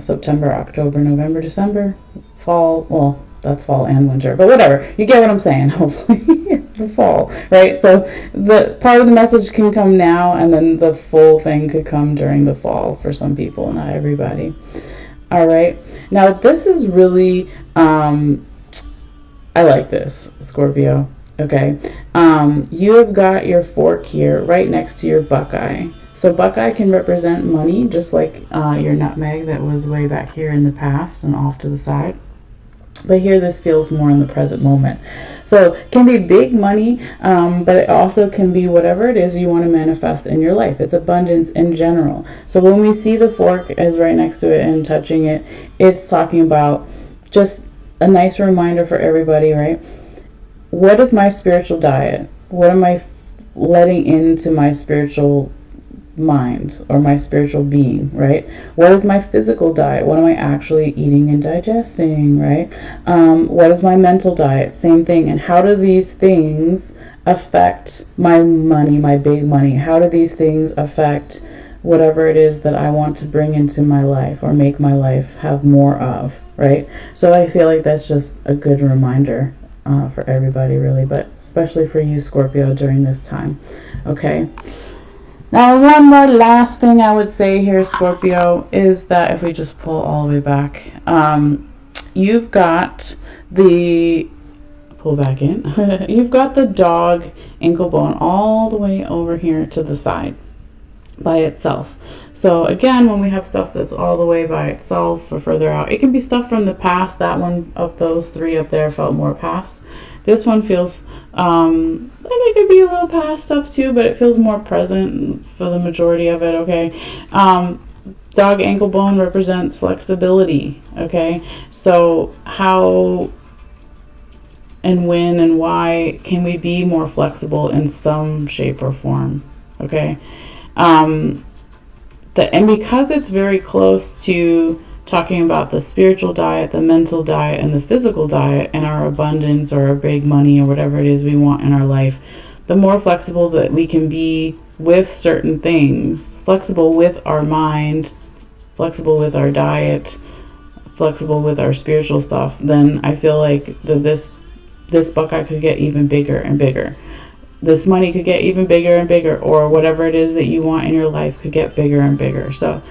September, October, November, December, fall. Well, that's fall and winter, but whatever, you get what I'm saying. Hopefully the fall, right? So the part of the message can come now, and then the full thing could come during the fall for some people, not everybody. All right, now this is really I like this, Scorpio. Okay, you have got your fork here right next to your buckeye. So buckeye can represent money, just like your nutmeg that was way back here in the past and off to the side. But here this feels more in the present moment. So it can be big money, but it also can be whatever it is you want to manifest in your life. It's abundance in general. So when we see the fork is right next to it and touching it, it's talking about just a nice reminder for everybody, right? What is my spiritual diet? What am I letting into my spiritual mind or my spiritual being, right? What is my physical diet? What am I actually eating and digesting, right? What is my mental diet? Same thing. And how do these things affect my money, my big money? How do these things affect whatever it is that I want to bring into my life or make my life have more of, right? So I feel like that's just a good reminder for everybody, really, but especially for you, Scorpio, during this time. Okay. Now, one more last thing I would say here, Scorpio, is that if we just pull all the way back, you've got the, pull back in, you've got the dog ankle bone all the way over here to the side by itself. So again, when we have stuff that's all the way by itself or further out, it can be stuff from the past. That one of those three up there felt more past. This one feels like it could be a little past stuff too, but it feels more present for the majority of it, okay? Dog ankle bone represents flexibility, okay? So how and when and why can we be more flexible in some shape or form, okay? And because it's very close to talking about the spiritual diet, the mental diet, and the physical diet, and our abundance or our big money or whatever it is we want in our life, the more flexible that we can be with certain things, flexible with our mind, flexible with our diet, flexible with our spiritual stuff, then I feel like this buckeye could get even bigger and bigger. This money could get even bigger and bigger, or whatever it is that you want in your life could get bigger and bigger. So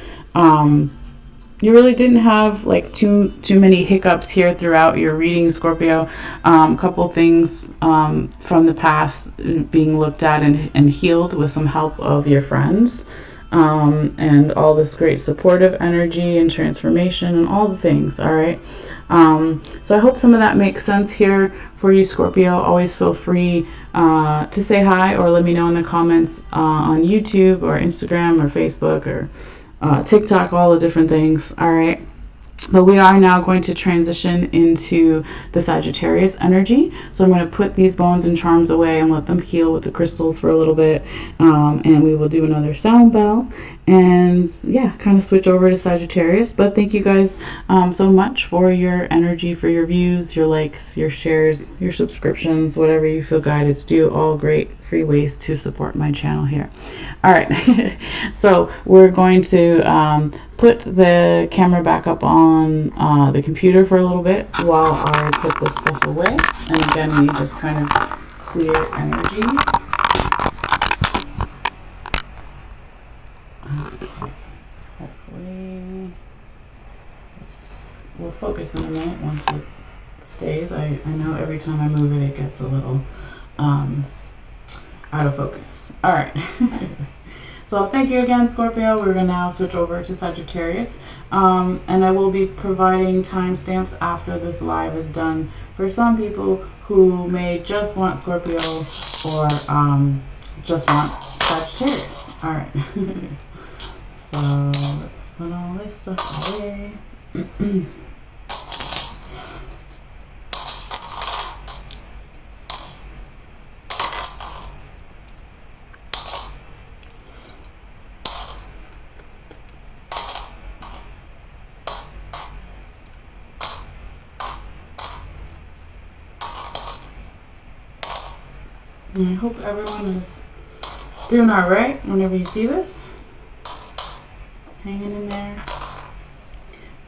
you really didn't have like too many hiccups here throughout your reading, Scorpio. A couple things from the past being looked at and healed with some help of your friends, and all this great supportive energy and transformation and all the things. All right. So I hope some of that makes sense here for you, Scorpio. Always feel free to say hi or let me know in the comments on YouTube or Instagram or Facebook or TikTok, all the different things. All right. But we are now going to transition into the Sagittarius energy. So I'm going to put these bones and charms away and let them heal with the crystals for a little bit. And we will do another sound bell. And yeah, kind of switch over to Sagittarius. But thank you guys so much for your energy, for your views, your likes, your shares, your subscriptions, whatever you feel guided to do. All great free ways to support my channel here. All right. So we're going to put the camera back up on the computer for a little bit while I put this stuff away. And again, we just kind of clear energy. Okay, that's way focus in a minute once it stays. I know every time I move it, it gets a little out of focus. All right. So thank you again, Scorpio. We're going to now switch over to Sagittarius. And I will be providing timestamps after this live is done for some people who may just want Scorpio or just want Sagittarius. All right. So let's put all this stuff away. And I hope everyone is doing all right whenever you see this. Hanging in there.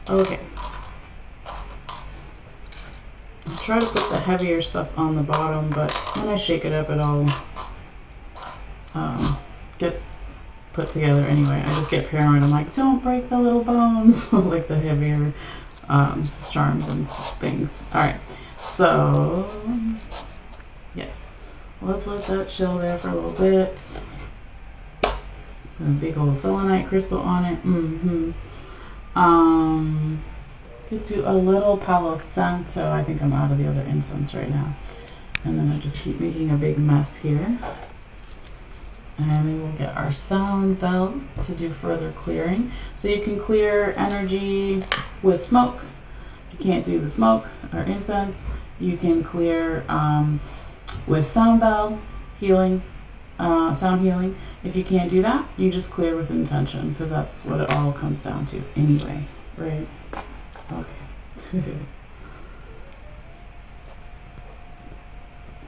Okay. I'll try to put the heavier stuff on the bottom, but when I shake it up, it all gets put together anyway. I just get paranoid. I'm like, don't break the little bones. Like the heavier charms and things. All right. So, yes. Let's let that chill there for a little bit. A big old selenite crystal on it. Could do a little Palo Santo. I think I'm out of the other incense right now. And then I just keep making a big mess here. And we will get our sound bell to do further clearing. So you can clear energy with smoke. If you can't do the smoke or incense, you can clear with sound bell healing, sound healing. If you can't do that, you just clear with intention, because that's what it all comes down to anyway, right? Okay. Let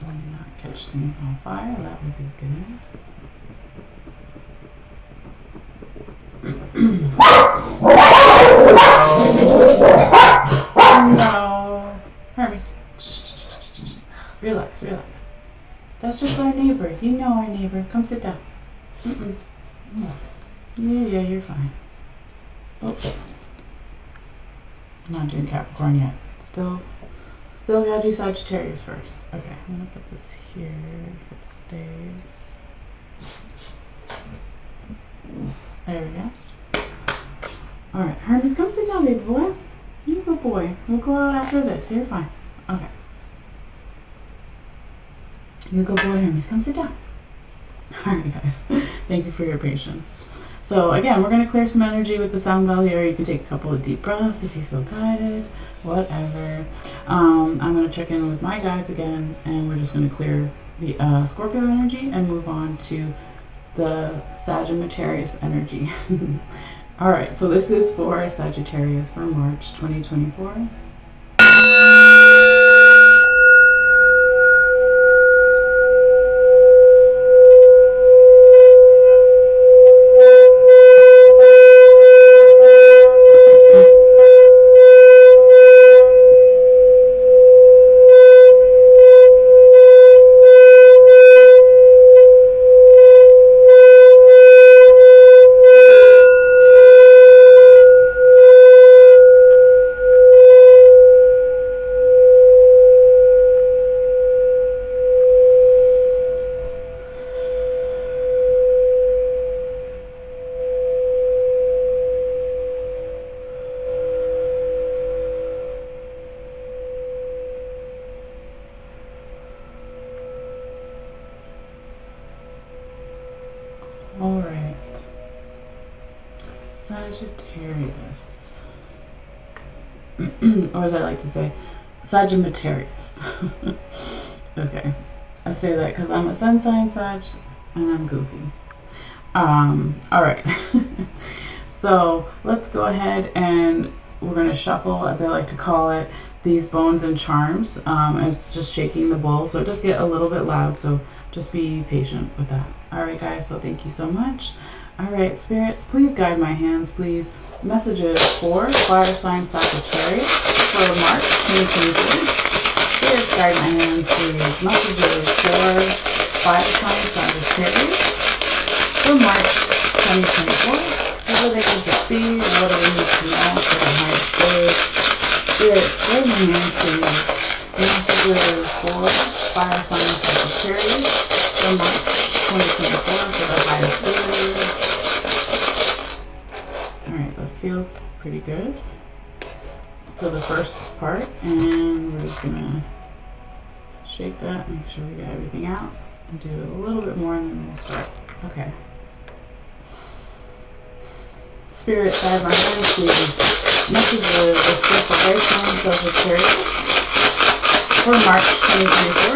me not catch things on fire, that would be good. No. Hermes. Relax, relax. That's just our neighbor. You know our neighbor. Come sit down. Yeah, you're fine. Oh. I'm not doing Capricorn yet. Still gotta do Sagittarius first. Okay, I'm gonna put this here if it stays. There we go. Alright, Hermes, come sit down, baby boy. You good boy. We'll go out after this. You're fine. Okay. You go, boy, Hermes. Come sit down. Alright, guys. Thank you for your patience. So, again, we're going to clear some energy with the sound bell here. You can take a couple of deep breaths if you feel guided. Whatever. I'm going to check in with my guides again, and we're just going to clear the Scorpio energy and move on to the Sagittarius energy. Alright, so this is for Sagittarius for March 2024. Alright. Sagittarius. Or as I like to say, Sagittarius. Okay. I say that because I'm a sun sign Sag and I'm goofy. Alright. So let's go ahead and we're going to shuffle, as I like to call it, these bones and charms. It's just shaking the bowl, so it does get a little bit loud, so just be patient with that. Alright guys, so thank you so much. Alright, spirits, please guide my hands, please. Messages for fire sign Sagittarius for March 2024. Spirits, guide my hands, please. Messages for fire sign Sagittarius for March 2024. So they can just see what do we need to know for the highest good. Spirit, guide my hand to messages for fire sign Sagittarius for March 2024 for the highest good. Alright, that feels pretty good for the first part, and we're just gonna shake that, make sure we get everything out, and do a little bit more, and then we'll start. Okay. Spirit, guide my hand, please. Messages of special grace from Sagittarius for March 2024.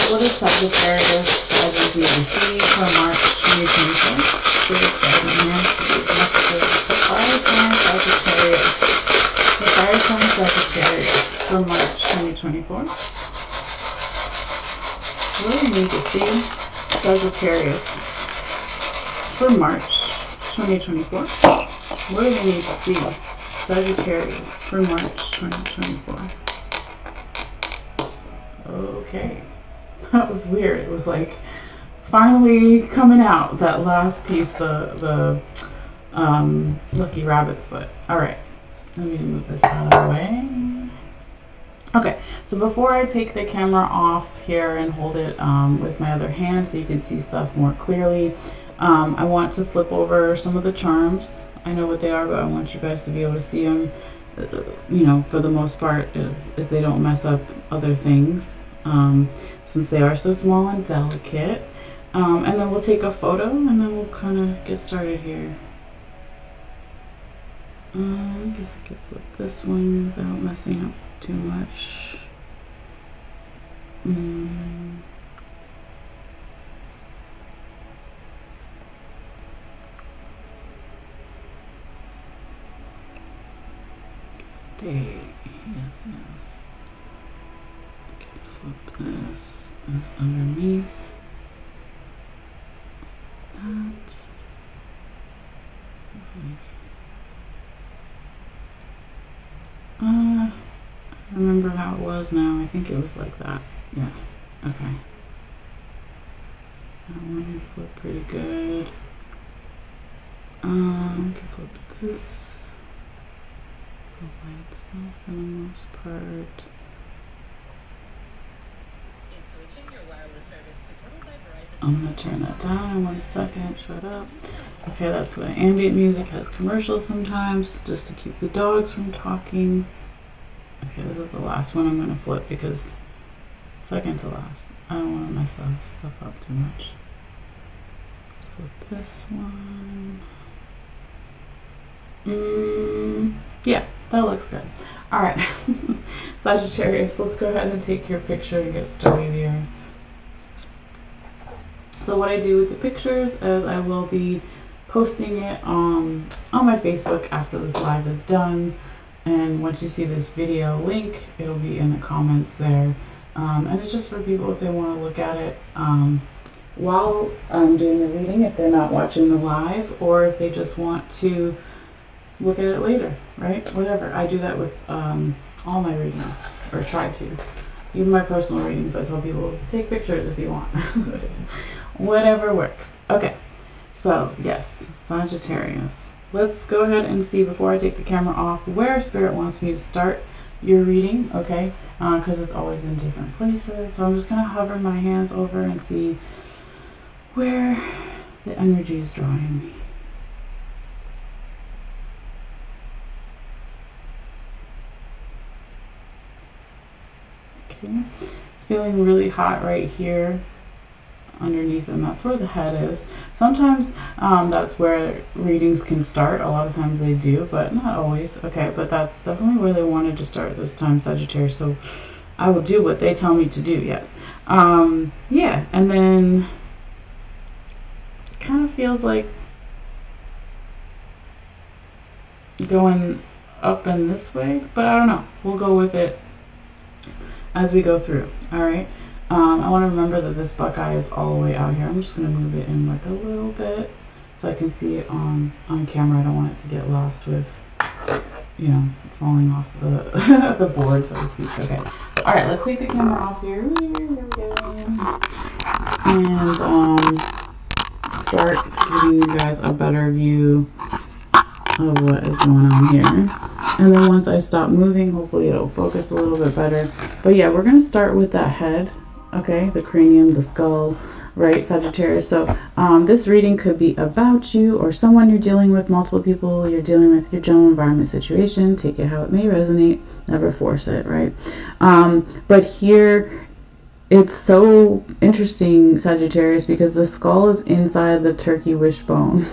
What is Sagittarius as you see for March 2024? Spirit, guide my hand, please. Messages for fire sign Sagittarius. For fire sign Sagittarius for March 2024. What do we need to see Sagittarius for March 2024? What do we need to see Sagittarius for March 2024? Okay, that was weird. It was like finally coming out, that last piece, the lucky rabbit's foot. All right, let me move this out of the way. Okay, so before I take the camera off here and hold it with my other hand so you can see stuff more clearly, I want to flip over some of the charms. I know what they are, but I want you guys to be able to see them, you know, for the most part, if they don't mess up other things, since they are so small and delicate. And then we'll take a photo, and then we'll kind of get started here. I guess I could flip this one without messing up too much. Stay. Yes, yes. Okay, flip this as underneath that. I remember how it was now. I think it was like that. Yeah. Okay. That one flipped pretty good. I can flip this by itself for the most part. I'm gonna turn that down in 1 second. Shut up. Okay, that's why ambient music has commercials sometimes, just to keep the dogs from talking. Okay, this is the last one I'm going to flip because second to last. I don't want to mess stuff up too much. Flip this one. Yeah, that looks good. Alright, Sagittarius, let's go ahead and take your picture and get started here. So what I do with the pictures is I will be posting it on my Facebook after this live is done. And once you see this video link, it'll be in the comments there. And it's just for people if they want to look at it while I'm doing the reading, if they're not watching the live, or if they just want to look at it later, right? Whatever. I do that with all my readings, or try to. Even my personal readings, I tell people, take pictures if you want. Whatever works. Okay, so yes, Sagittarius. Let's go ahead and see, before I take the camera off, where Spirit wants me to start your reading, okay? Because it's always in different places. So I'm just going to hover my hands over and see where the energy is drawing me. Okay, it's feeling really hot right here underneath, and that's where the head is. Sometimes that's where readings can start. A lot of times they do, but not always. Okay, but that's definitely where they wanted to start this time, Sagittarius. So I will do what they tell me to do, yes. Yeah, and then it kind of feels like going up and this way, but I don't know. We'll go with it as we go through, all right? I want to remember that this buckeye is all the way out here. I'm just going to move it in like a little bit so I can see it on camera. I don't want it to get lost with, you know, falling off the the board, so to speak. Okay. So, all right, let's take the camera off here. There we go. And start giving you guys a better view of what is going on here. And then once I stop moving, hopefully it'll focus a little bit better. But yeah, we're going to start with that head, okay? The cranium, the skull, right, Sagittarius? So this reading could be about you or someone you're dealing with, multiple people you're dealing with, your general environment situation. Take it how it may resonate. Never force it, right? But here, it's so interesting, Sagittarius, because the skull is inside the turkey wishbone.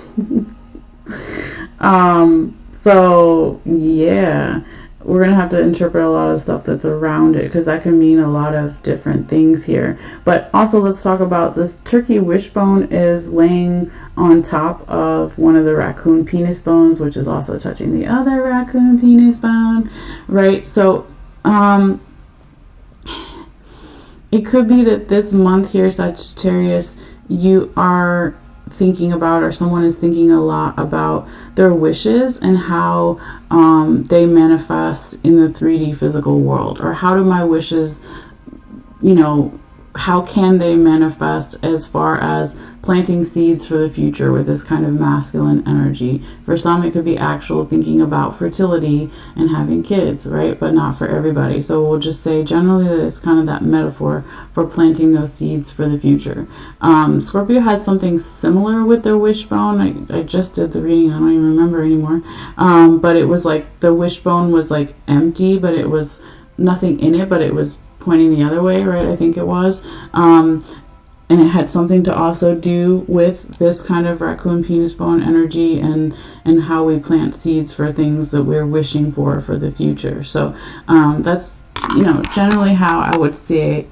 So yeah, we're gonna have to interpret a lot of stuff that's around it, because that can mean a lot of different things here. But also, let's talk about this. Turkey wishbone is laying on top of one of the raccoon penis bones, which is also touching the other raccoon penis bone, right? So it could be that this month here, Sagittarius, you are thinking about, or someone is thinking a lot about their wishes and how they manifest in the 3D physical world, or how do my wishes, you know, how can they manifest as far as planting seeds for the future with this kind of masculine energy. For some, it could be actual thinking about fertility and having kids, right? But not for everybody. So we'll just say generally that it's kind of that metaphor for planting those seeds for the future. Scorpio had something similar with their wishbone. I just did the reading. I don't even remember anymore. But it was like the wishbone was like empty, but it was nothing in it, but it was pointing the other way, right? I think it was. And it had something to also do with this kind of raccoon penis bone energy and how we plant seeds for things that we're wishing for the future. So that's, you know, generally how I would say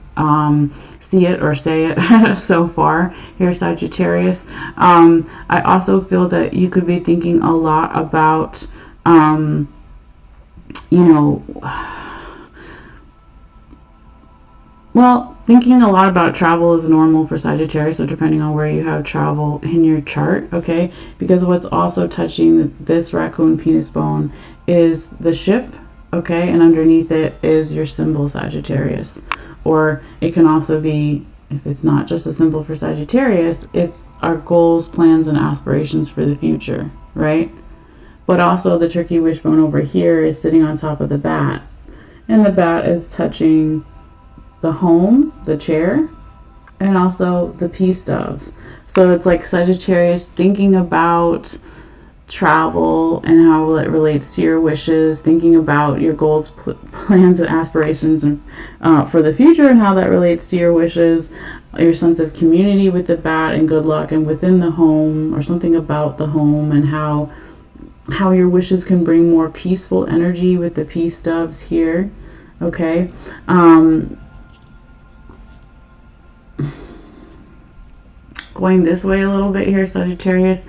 see it or say it so far here, Sagittarius. I also feel that you could be thinking a lot about you know, well, thinking a lot about travel is normal for Sagittarius, so depending on where you have travel in your chart, okay? Because what's also touching this raccoon penis bone is the ship, okay? And underneath it is your symbol, Sagittarius. Or it can also be, if it's not just a symbol for Sagittarius, it's our goals, plans, and aspirations for the future, right? But also the turkey wishbone over here is sitting on top of the bat. And the bat is touching the home, the chair, and also the peace doves. So it's like Sagittarius thinking about travel and how it relates to your wishes, thinking about your goals, plans, and aspirations and for the future, and how that relates to your wishes, your sense of community with the bat and good luck, and within the home, or something about the home, and how your wishes can bring more peaceful energy with the peace doves here, okay? Going this way a little bit here, Sagittarius,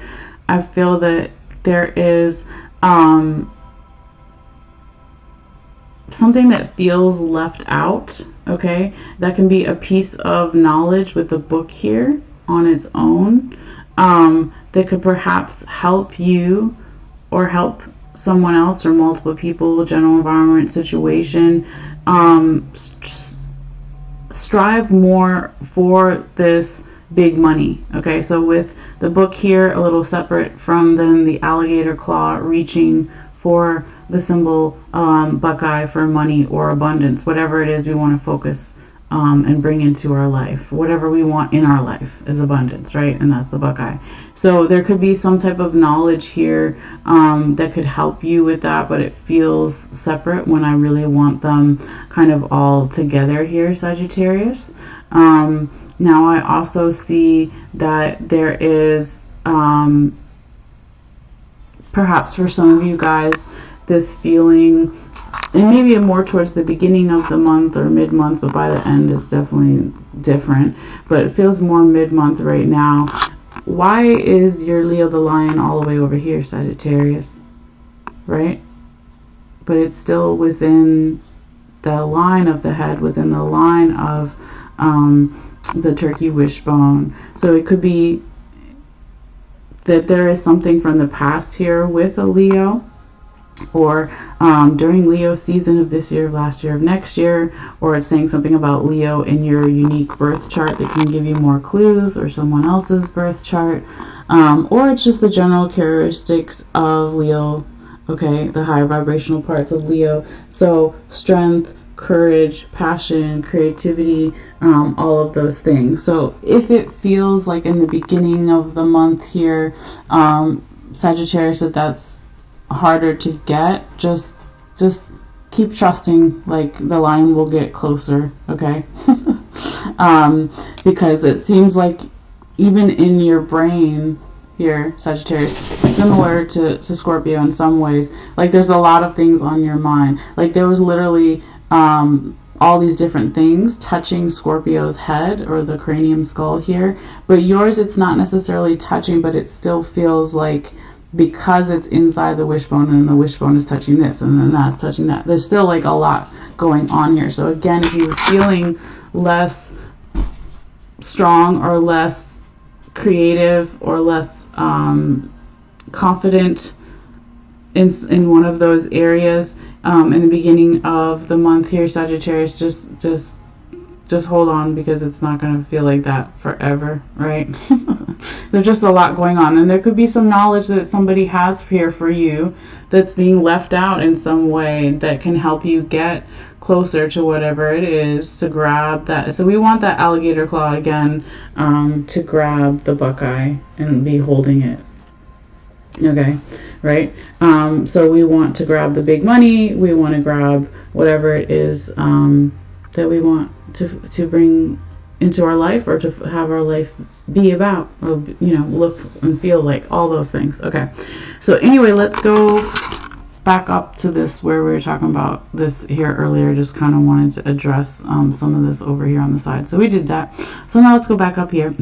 I feel that there is something that feels left out, okay? That can be a piece of knowledge with the book here on its own that could perhaps help you or help someone else or multiple people, general environment situation, strive more for this big money, okay? So with the book here, a little separate from then the alligator claw reaching for the symbol Buckeye for money or abundance, whatever it is we want to focus and bring into our life. Whatever we want in our life is abundance, right? And that's the Buckeye. So there could be some type of knowledge here that could help you with that, but it feels separate when I really want them kind of all together here, Sagittarius. Now I also see that there is perhaps for some of you guys this feeling, and maybe more towards the beginning of the month or mid-month, but by the end it's definitely different, but it feels more mid-month right now. Why is your Leo the lion all the way over here, Sagittarius, right? But it's still within the line of the head, within the line of the turkey wishbone. So it could be that there is something from the past here with a Leo, or during Leo season of this year, of last year, of next year, or it's saying something about Leo in your unique birth chart that can give you more clues, or someone else's birth chart, or it's just the general characteristics of Leo, okay, the high vibrational parts of Leo. So strength, courage, passion, creativity, all of those things. So if it feels like in the beginning of the month here, Sagittarius, that's harder to get, just keep trusting, like the line will get closer, okay? Because it seems like even in your brain here, Sagittarius, similar to Scorpio in some ways, like there's a lot of things on your mind. Like there was literally all these different things touching Scorpio's head, or the cranium skull here, but yours, it's not necessarily touching, but it still feels like, because it's inside the wishbone, and the wishbone is touching this, and then that's touching that, there's still like a lot going on here. So again, if you're feeling less strong, or less creative, or less confident in one of those areas in the beginning of the month here, Sagittarius, just hold on, because it's not going to feel like that forever, right? There's just a lot going on, and there could be some knowledge that somebody has here for you that's being left out in some way that can help you get closer to whatever it is to grab that. So we want that alligator claw again, to grab the buckeye and be holding it. Okay, right? So we want to grab the big money. We want to grab whatever it is that we want to bring into our life, or to have our life be about, or look and feel like, all those things. Okay, so anyway, let's go back up to this where we were talking about this here earlier. Just kind of wanted to address some of this over here on the side, so we did that. So now let's go back up here.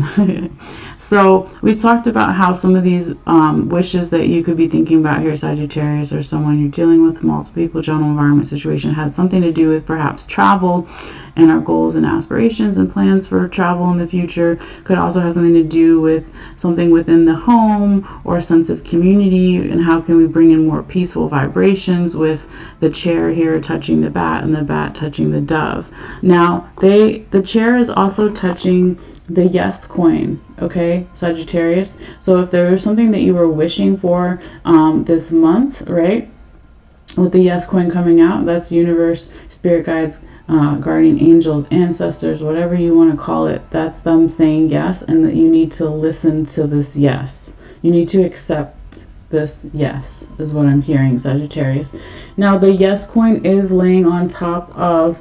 So we talked about how some of these wishes that you could be thinking about here, Sagittarius, or someone you're dealing with, multiple people, general environment, situation, has something to do with perhaps travel, and our goals and aspirations and plans for travel in the future. Could also have something to do with something within the home, or a sense of community, and how can we bring in more peaceful vibrations with the chair here touching the bat, and the bat touching the dove. Now the chair is also touching the yes coin, okay, Sagittarius. So if there was something that you were wishing for this month, right, with the yes coin coming out, that's universe, spirit guides, guardian angels, ancestors, whatever you want to call it, that's them saying yes, and that you need to listen to this yes. You need to accept this yes, is what I'm hearing, Sagittarius. Now the yes coin is laying on top of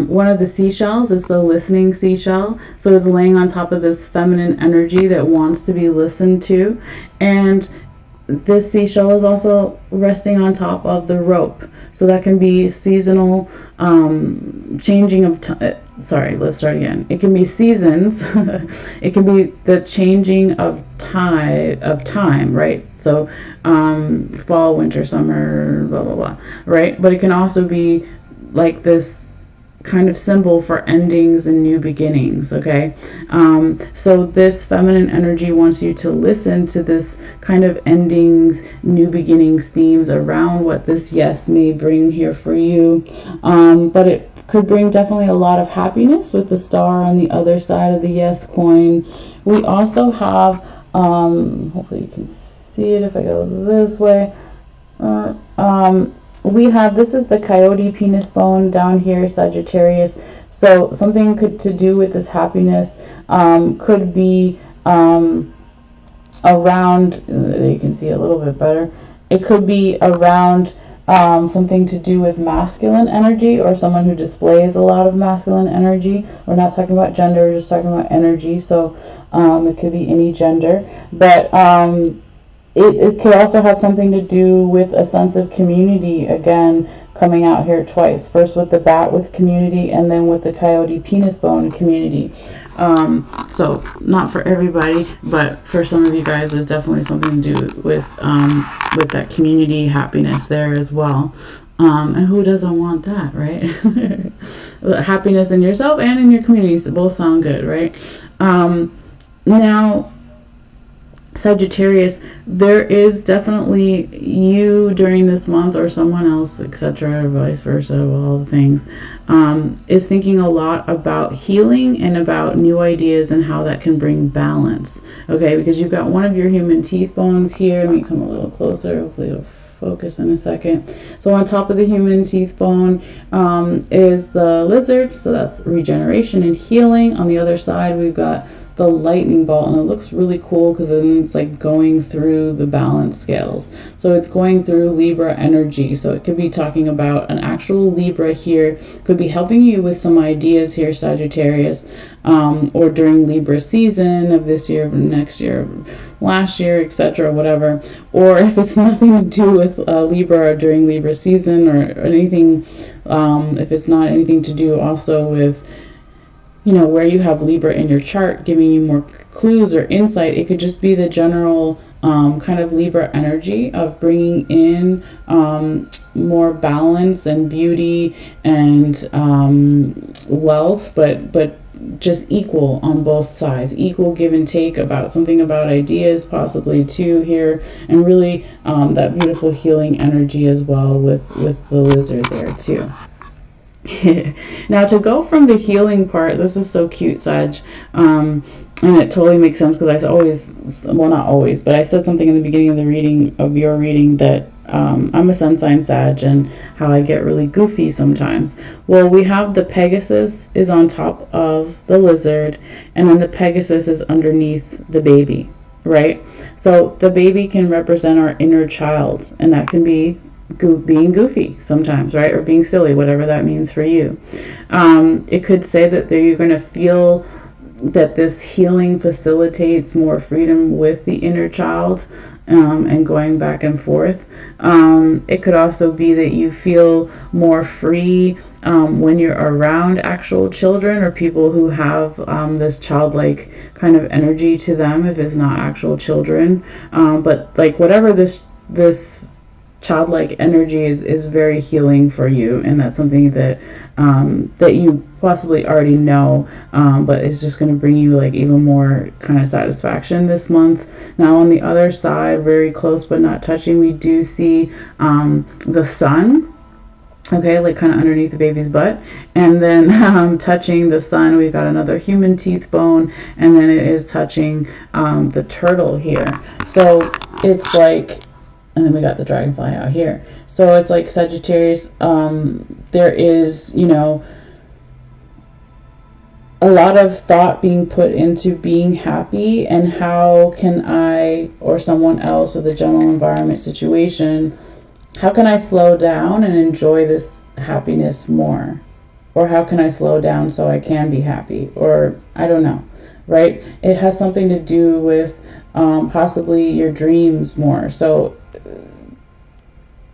one of the seashells. It's the listening seashell, so it's laying on top of this feminine energy that wants to be listened to, and this seashell is also resting on top of the rope. So that can be seasonal changing of sorry, let's start again. It can be seasons. It can be the changing of time, right? So fall, winter, summer, blah blah blah, right? But it can also be like this kind of symbol for endings and new beginnings, okay? So this feminine energy wants you to listen to this kind of endings, new beginnings themes around what this yes may bring here for you. But it could bring definitely a lot of happiness with the star on the other side of the yes coin. We also have, hopefully you can see it if I go this way, we have, this is the coyote penis bone down here, Sagittarius. So something to do with this happiness could be around, you can see a little bit better. It could be around something to do with masculine energy, or someone who displays a lot of masculine energy. We're not talking about gender, we're just talking about energy. So it could be any gender, but it could also have something to do with a sense of community, again, coming out here twice. First with the bat with community, and then with the coyote penis bone community. So not for everybody, but for some of you guys, there's definitely something to do with that community happiness there as well. And who doesn't want that, right? Happiness in yourself and in your community, so both sound good, right? Now, Sagittarius, there is definitely you during this month, or someone else, etc., vice versa, all the things, is thinking a lot about healing and about new ideas and how that can bring balance. Okay, because you've got one of your human teeth bones here. Let me come a little closer. Hopefully it'll focus in a second. So on top of the human teeth bone is the lizard. So that's regeneration and healing. On the other side, we've got the lightning bolt, and it looks really cool because then it's like going through the balance scales. So it's going through Libra energy. So it could be talking about an actual Libra here, could be helping you with some ideas here, Sagittarius, or during Libra season of this year, next year, last year, etc., whatever. Or if it's nothing to do with Libra or during Libra season or anything, if it's not anything to do also with, you know, where you have Libra in your chart, giving you more clues or insight, it could just be the general kind of Libra energy of bringing in more balance and beauty and wealth, but just equal on both sides, equal give and take, about something about ideas possibly too here, and really that beautiful healing energy as well with the lizard there too. Now, to go from the healing part, this is so cute, Sag, and it totally makes sense because I always, well, not always, but I said something in the beginning of the reading, of your reading, that I'm a sun sign Sag and how I get really goofy sometimes. Well, we have the Pegasus is on top of the lizard, and then the Pegasus is underneath the baby, right? So the baby can represent our inner child, and that can be being goofy sometimes, right? Or being silly, whatever that means for you. It could say that you're going to feel that this healing facilitates more freedom with the inner child, and going back and forth. It could also be that you feel more free when you're around actual children or people who have this childlike kind of energy to them, if it's not actual children. But like whatever this childlike energy is very healing for you, and that's something that that you possibly already know, but it's just going to bring you like even more kind of satisfaction this month. Now on the other side, very close but not touching, we do see the sun, okay, like kind of underneath the baby's butt, and then touching the sun, we've got another human teeth bone, and then it is touching the turtle here. So it's like, and then we got the dragonfly out here. So it's like Sagittarius, there is, you know, a lot of thought being put into being happy, and how can I, or someone else, or the general environment situation, how can I slow down and enjoy this happiness more? Or how can I slow down so I can be happy? Or I don't know, right? It has something to do with possibly your dreams more. So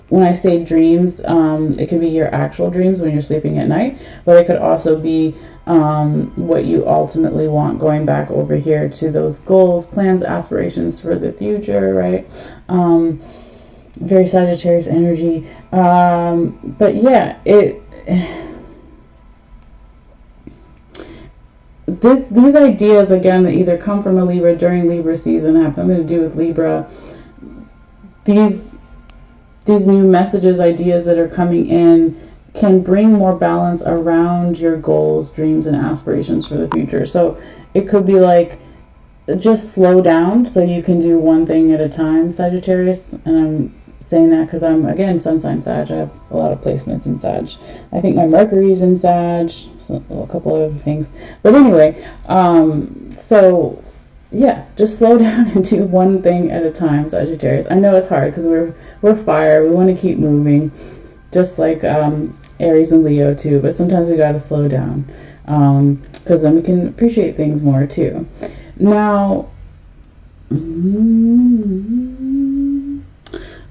when I say dreams, it could be your actual dreams when you're sleeping at night, but it could also be what you ultimately want, going back over here to those goals, plans, aspirations for the future, right? Very Sagittarius energy. But yeah, these ideas, again, that either come from a Libra during Libra season, have something to do with Libra. These new messages, ideas that are coming in, can bring more balance around your goals, dreams, and aspirations for the future. So it could be like, just slow down so you can do one thing at a time, Sagittarius. And I'm saying that because I'm, again, sun sign Sag. I have a lot of placements in Sag. I think my Mercury's in Sag, so a couple of other things. But anyway, so yeah, just slow down and do one thing at a time, Sagittarius. I know it's hard because we're fire. We want to keep moving, just like Aries and Leo too. But sometimes we got to slow down, because then we can appreciate things more too. Now,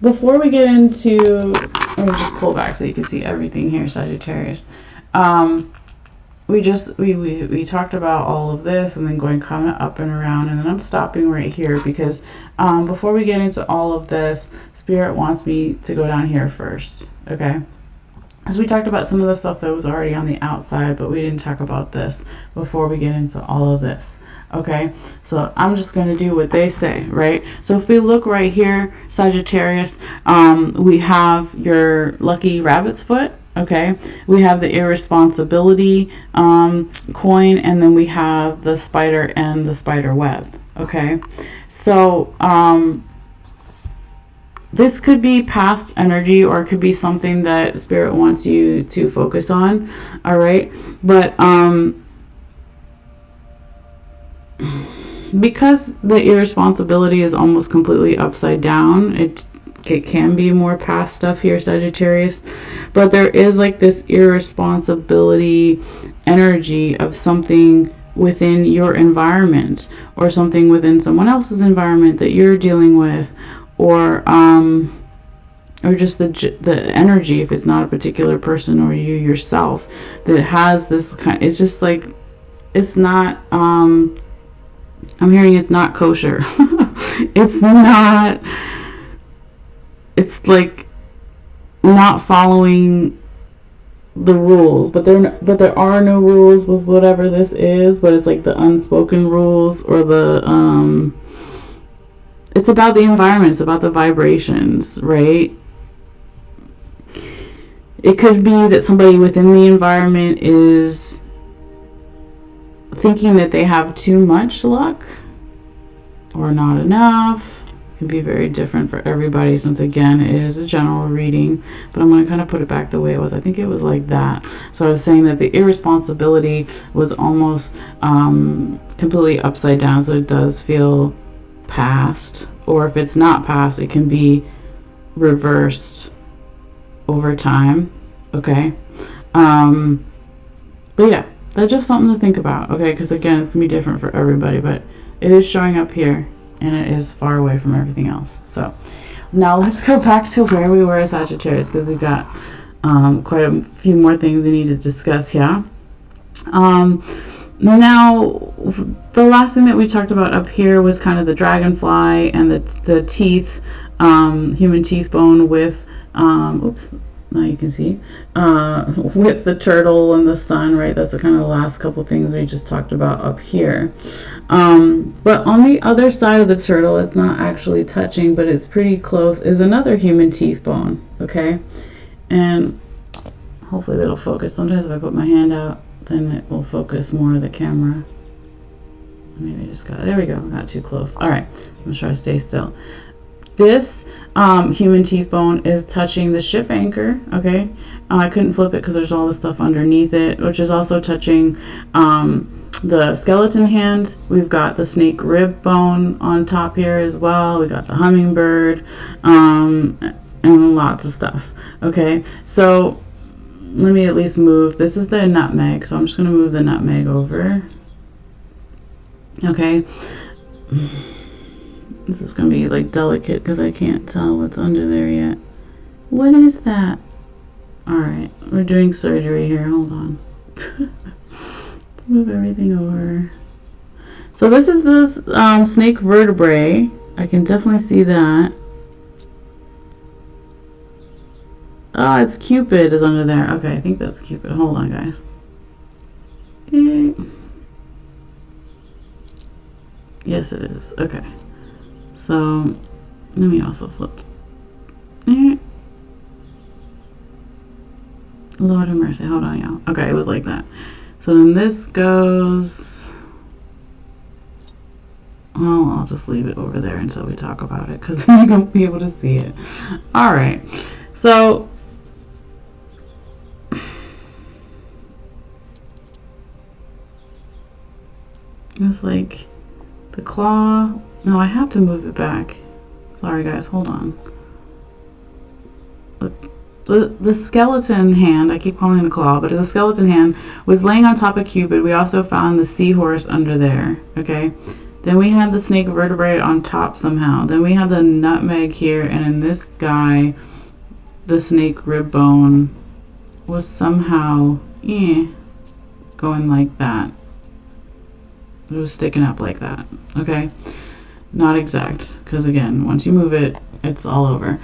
before we get into, let me just pull back so you can see everything here, Sagittarius. We talked about all of this, and then going kind of up and around, and then I'm stopping right here because before we get into all of this, Spirit wants me to go down here first, okay? Because we talked about some of the stuff that was already on the outside, but we didn't talk about this before we get into all of this. Okay, so I'm just going to do what they say, right? So if we look right here, Sagittarius, we have your lucky rabbit's foot. Okay, we have the irresponsibility coin, and then we have the spider and the spider web. Okay, so this could be past energy, or it could be something that Spirit wants you to focus on. All right, but because the irresponsibility is almost completely upside down, it can be more past stuff here, Sagittarius, but there is like this irresponsibility energy of something within your environment, or something within someone else's environment that you're dealing with, or just the energy, if it's not a particular person or you yourself, that has this kind. It's just like, it's not I'm hearing it's not kosher. It's not, it's like not following the rules, but there are no rules with whatever this is, but it's like the unspoken rules, or the it's about the environment, it's about the vibrations, right? It could be that somebody within the environment is thinking that they have too much luck or not enough. It can be very different for everybody, since again it is a general reading, but I'm going to kind of put it back the way it was. I think it was like that. So I was saying that the irresponsibility was almost completely upside down, so it does feel past, or if it's not past, it can be reversed over time. Okay, but yeah, that's just something to think about. Okay, because again, it's gonna be different for everybody, but it is showing up here, and it is far away from everything else. So now let's go back to where we were as Sagittarius, because we've got quite a few more things we need to discuss here. Now, the last thing that we talked about up here was kind of the dragonfly and the teeth, human teeth bone with, oops, now you can see, with the turtle and the sun, right? That's the kind of the last couple things we just talked about up here. But on the other side of the turtle, it's not actually touching, but it's pretty close, is another human teeth bone, okay? And hopefully that'll focus. Sometimes if I put my hand out, then it will focus more of the camera. Maybe I just got, there we go, got too close. All right, I'm sure I stay still. This human teeth bone is touching the ship anchor, okay? I couldn't flip it because there's all this stuff underneath it, which is also touching the skeleton hand. We've got the snake rib bone on top here as well. We got the hummingbird, and lots of stuff, okay? So let me at least move. This is the nutmeg, so I'm just going to move the nutmeg over. Okay. This is going to be like delicate because I can't tell what's under there yet. What is that? Alright, we're doing surgery here. Hold on. Let's move everything over. So this is this snake vertebrae. I can definitely see that. Oh, it's Cupid is under there. Okay, I think that's Cupid. Hold on, guys. Yes, it is. Okay. So, let me also flip. Lord have mercy. Hold on, y'all. Okay, it was like that. So then this goes... Oh, I'll just leave it over there until we talk about it, because then you won't be able to see it. Alright. So... It's like the claw. No, I have to move it back. Sorry, guys. Hold on. The skeleton hand, I keep calling it a claw, but the skeleton hand was laying on top of Cupid. We also found the seahorse under there. Okay. Then we had the snake vertebrae on top somehow. Then we had the nutmeg here, and in this guy, the snake rib bone was somehow going like that. It was sticking up like that. Okay, not exact, because again, once you move it, it's all over.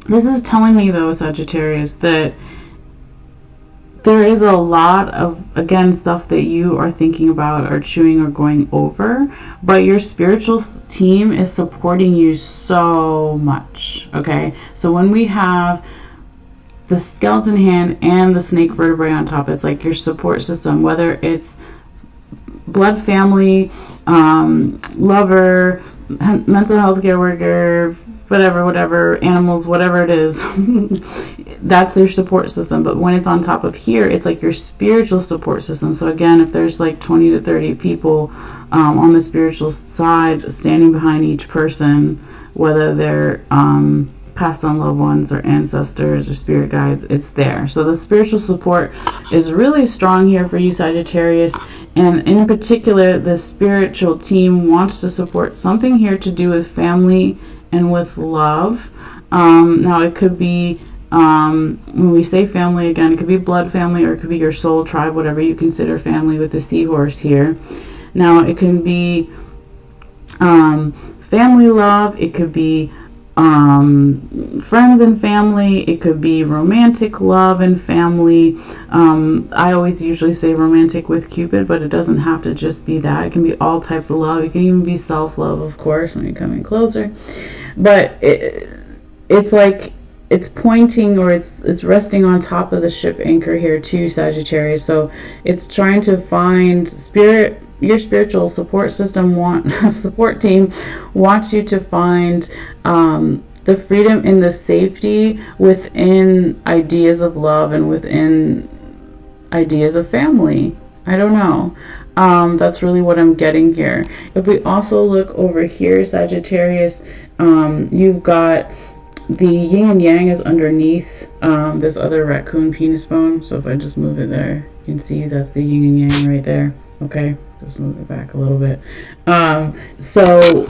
This is telling me though, Sagittarius, that there is a lot of, again, stuff that you are thinking about or chewing or going over, but your spiritual team is supporting you so much. Okay, so when we have the skeleton hand and the snake vertebrae on top, it's like your support system, whether it's blood family, lover, mental health care worker, whatever, animals, whatever it is. That's their support system. But when it's on top of here, it's like your spiritual support system. So again, if there's like 20 to 30 people on the spiritual side standing behind each person, whether they're passed on loved ones or ancestors or spirit guides, it's there. So the spiritual support is really strong here for you, Sagittarius. And in particular, the spiritual team wants to support something here to do with family and with love. Now it could be, when we say family, again, it could be blood family, or it could be your soul tribe, whatever you consider family, with the seahorse here. Now it can be family love, it could be friends and family, it could be romantic love and family. I always usually say romantic with Cupid, but it doesn't have to just be that. It can be all types of love. It can even be self-love, of course. Let me come in closer. But it's like it's pointing, or it's resting on top of the ship anchor here too, Sagittarius. So it's trying to find spirit. Your spiritual support system support team wants you to find the freedom and the safety within ideas of love and within ideas of family. I don't know. That's really what I'm getting here. If we also look over here, Sagittarius, you've got the yin and yang is underneath this other raccoon penis bone. So if I just move it there, you can see that's the yin and yang right there. Okay, just move it back a little bit. So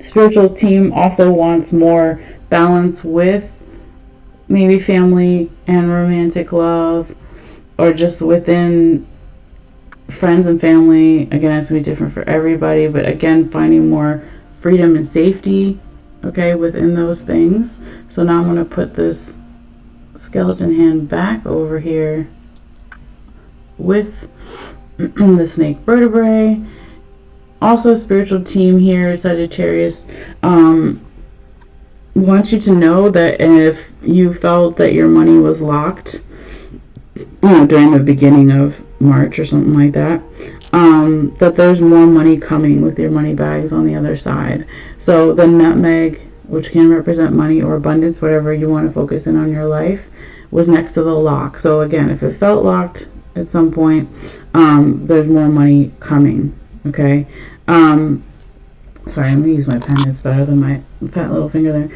spiritual team also wants more balance with maybe family and romantic love, or just within friends and family. Again, it's going to be different for everybody, but again, finding more freedom and safety, okay, within those things. So now I'm going to put this skeleton hand back over here with the snake vertebrae. Also, spiritual team here, Sagittarius, wants you to know that if you felt that your money was locked, during the beginning of March or something like that, that there's more money coming with your money bags on the other side. So the nutmeg, which can represent money or abundance, whatever you want to focus in on your life, was next to the lock. So again, if it felt locked at some point, there's more money coming. Okay. Sorry, I'm gonna use my pen. It's better than my fat little finger there.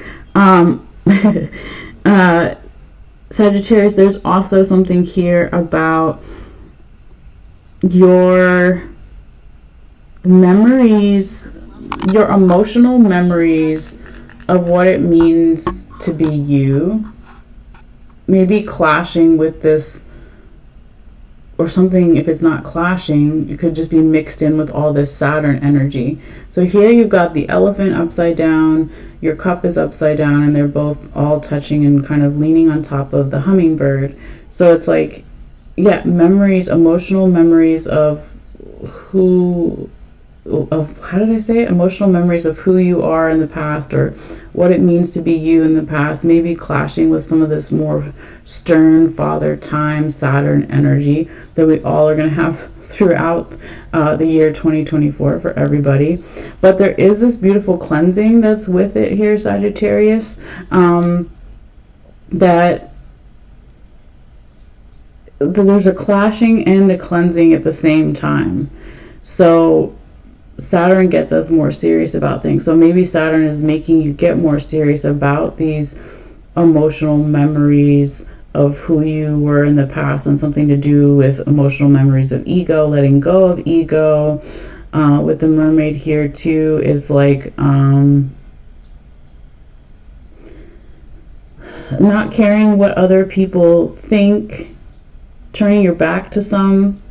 Sagittarius, there's also something here about your memories, your emotional memories of what it means to be you, maybe clashing with this, or something. If it's not clashing, it could just be mixed in with all this Saturn energy. So here you've got the elephant upside down, your cup is upside down, and they're both all touching and kind of leaning on top of the hummingbird. So it's like, yeah, memories, emotional memories of how did I say it? Emotional memories of who you are in the past, or what it means to be you in the past, maybe clashing with some of this more stern father time Saturn energy that we all are going to have throughout the year 2024 for everybody. But there is this beautiful cleansing that's with it here, Sagittarius, that there's a clashing and a cleansing at the same time. So Saturn gets us more serious about things. So maybe Saturn is making you get more serious about these emotional memories of who you were in the past, and something to do with emotional memories of ego, letting go of ego. With the mermaid here too, is like not caring what other people think, turning your back to some.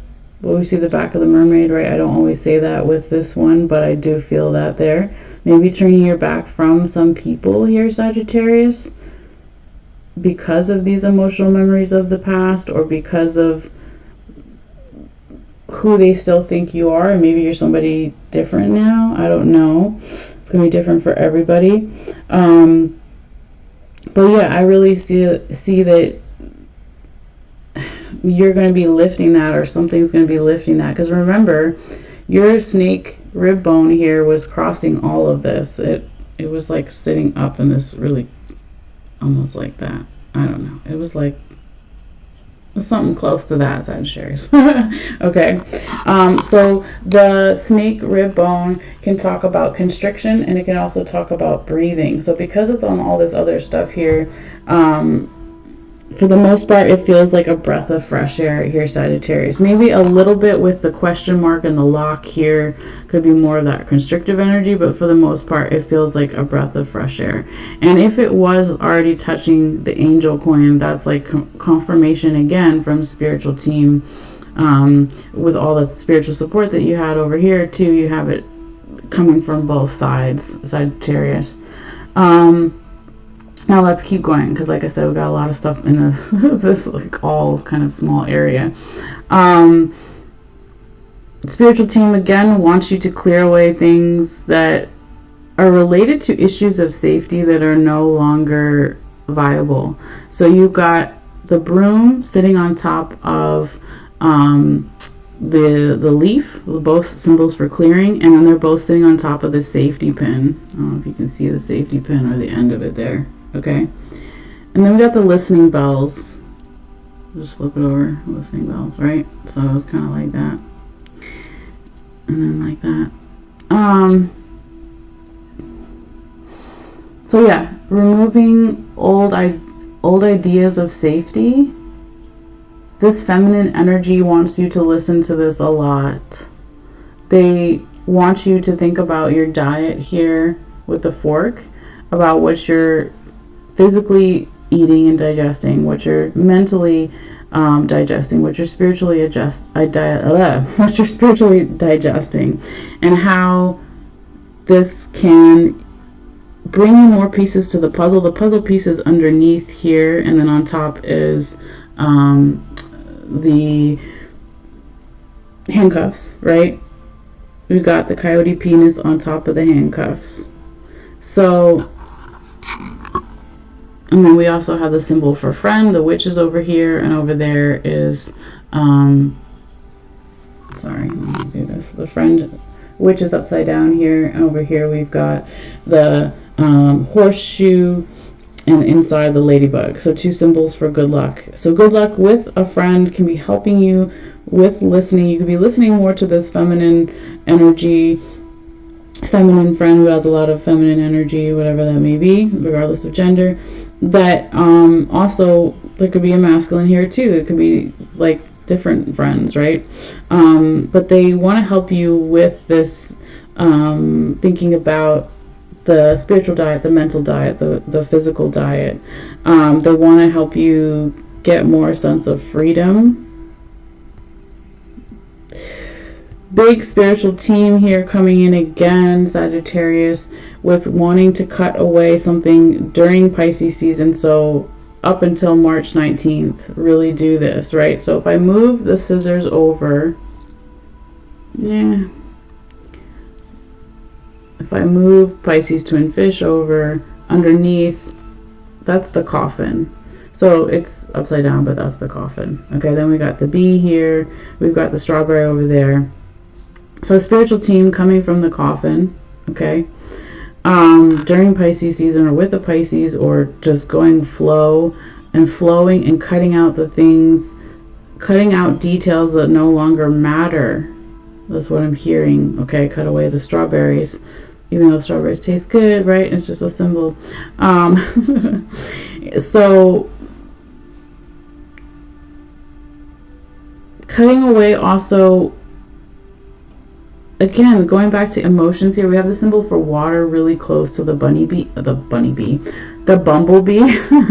Well, we see the back of the mermaid, right? I don't always say that with this one, but I do feel that there. Maybe turning your back from some people here, Sagittarius. because of these emotional memories of the past, or because of who they still think you are, and maybe you're somebody different now. I don't know. It's gonna be different for everybody. But yeah, I really see that you're going to be lifting that, or something's going to be lifting that. Because remember, your snake rib bone here was crossing all of this. It was like sitting up in this, really almost like that. I don't know. It was like something close to that, Sagittarius. Okay. So the snake rib bone can talk about constriction, and it can also talk about breathing. So because it's on all this other stuff here, for the most part, it feels like a breath of fresh air here, Sagittarius. Maybe a little bit with the question mark and the lock here could be more of that constrictive energy, but for the most part, it feels like a breath of fresh air. And if it was already touching the angel coin, that's like confirmation again from spiritual team. With all the spiritual support that you had over here too, you have it coming from both sides, Sagittarius. Now let's keep going, because like I said, we got a lot of stuff in this like all kind of small area. Spiritual team again wants you to clear away things that are related to issues of safety that are no longer viable. So you've got the broom sitting on top of the leaf, both symbols for clearing, and then they're both sitting on top of the safety pin. I don't know if you can see the safety pin or the end of it there. Okay, and then we got the listening bells. Just flip it over, listening bells, right? So it was kind of like that, and then like that. So yeah, removing old ideas of safety. This feminine energy wants you to listen to this a lot. They want you to think about your diet here with the fork, about what you're physically eating and digesting, what you're mentally digesting, what you're spiritually what you're spiritually digesting, and how this can bring you more pieces to the puzzle. The puzzle pieces underneath here, and then on top is the handcuffs, right? We've got the coyote penis on top of the handcuffs. So, and then we also have the symbol for friend. The witch is over here, and over there is sorry, let me do this. The friend witch is upside down here, and over here we've got the horseshoe, and inside the ladybug. So 2 symbols for good luck. So good luck with a friend can be helping you with listening. You could be listening more to this feminine energy, feminine friend who has a lot of feminine energy, whatever that may be, regardless of gender. But also there could be a masculine here too. It could be like different friends, right? But they want to help you with this thinking about the spiritual diet, the mental diet, the physical diet. They want to help you get more sense of freedom. Big spiritual team here coming in again, Sagittarius, with wanting to cut away something during Pisces season. So up until March 19th, really do this, right? So if I move the scissors over, yeah. If I move Pisces twin fish over underneath, that's the coffin. So it's upside down, but that's the coffin. Okay, then we got the bee here. We've got the strawberry over there. So spiritual team coming from the coffin, okay, during Pisces season, or with a Pisces, or just going flow and flowing and cutting out the things, cutting out details that no longer matter. That's what I'm hearing. Okay, cut away the strawberries, even though strawberries taste good, right? It's just a symbol. So cutting away also, again, going back to emotions here, we have the symbol for water really close to the bumblebee.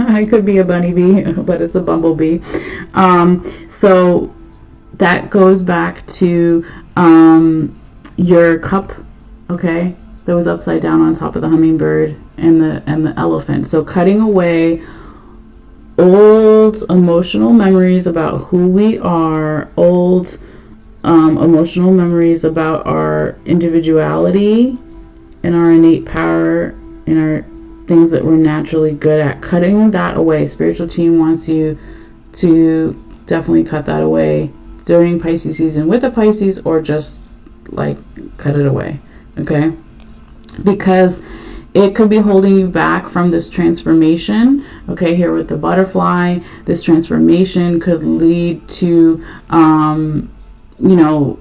I could be a bunny bee, but it's a bumblebee. So that goes back to your cup, okay, that was upside down on top of the hummingbird and the elephant. So cutting away old emotional memories about who we are, old emotional memories about our individuality and our innate power and our things that we're naturally good at. Cutting that away. Spiritual team wants you to definitely cut that away during Pisces season with a Pisces, or just like cut it away, okay? Because it could be holding you back from this transformation. Okay, here with the butterfly, this transformation could lead to you know,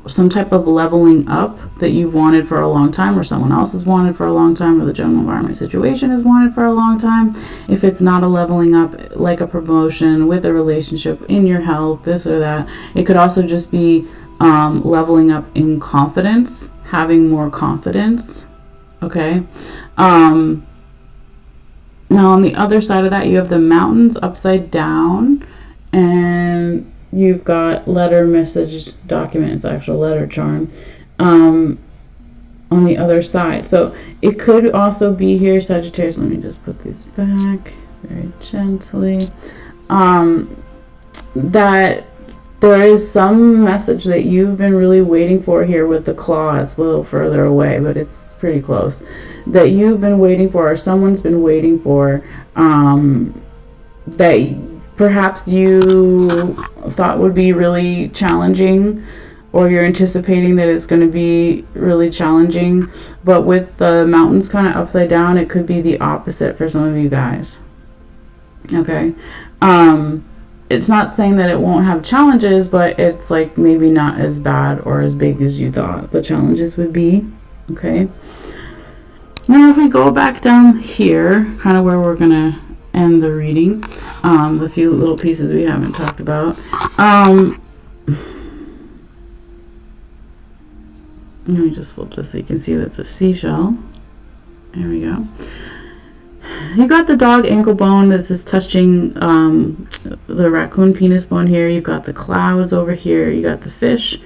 some type of leveling up that you've wanted for a long time, or someone else has wanted for a long time, or the general environment situation has wanted for a long time. If it's not a leveling up, like a promotion with a relationship, in your health, this or that, it could also just be leveling up in confidence, having more confidence. Okay. Now on the other side of that, you have the mountains upside down, and you've got letter, message, document. It's actual letter charm on the other side. So it could also be here, Sagittarius. Let me just put these back very gently. That there is some message that you've been really waiting for here with the claw. It's a little further away, but it's pretty close. That you've been waiting for, or someone's been waiting for, that perhaps you thought would be really challenging, or you're anticipating that it's going to be really challenging. But with the mountains kind of upside down, it could be the opposite for some of you guys. Okay. It's not saying that it won't have challenges, but it's like maybe not as bad or as big as you thought the challenges would be. Okay. Now if we go back down here, kind of where we're going to end the reading, the few little pieces we haven't talked about. Let me just flip this so you can see that's a seashell. There we go. You got the dog ankle bone. This is touching the raccoon penis bone here. You've got the clouds over here. You got the fish.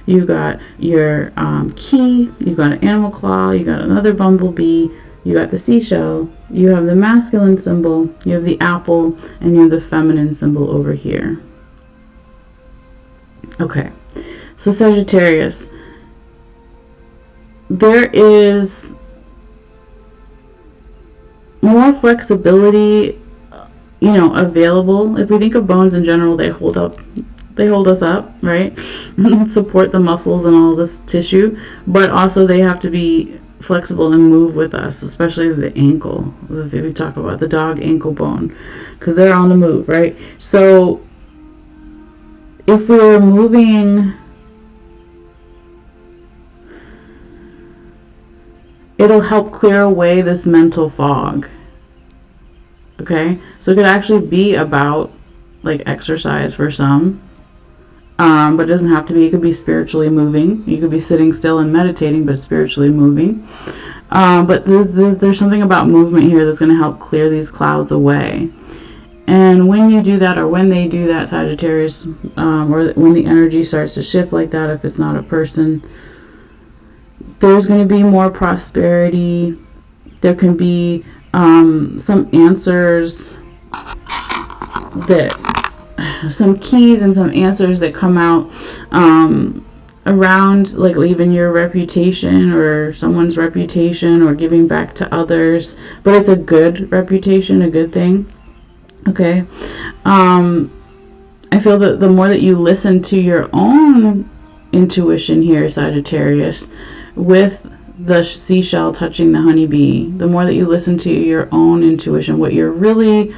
You got your key. You got an animal claw. You got another bumblebee. You got the seashell. You have the masculine symbol. You have the apple, and you have the feminine symbol over here. Okay, so Sagittarius, there is more flexibility, you know, available. If we think of bones in general, they hold us up, right? Support the muscles and all this tissue, but also they have to be flexible and move with us, especially the ankle. If we talk about the dog ankle bone, because they're on the move, right? So if we're moving, it'll help clear away this mental fog. Okay, so it could actually be about like exercise for some, but it doesn't have to be. It could be spiritually moving. You could be sitting still and meditating, but spiritually moving. But there's something about movement here that's going to help clear these clouds away. And when you do that, or when they do that, Sagittarius, or when the energy starts to shift like that, if it's not a person, there's going to be more prosperity. There can be some answers, some keys and some answers that come out around, like even your reputation or someone's reputation, or giving back to others. But it's a good reputation, a good thing. Okay. I feel that the more that you listen to your own intuition here, Sagittarius, with the seashell touching the honeybee, the more that you listen to your own intuition, what you're really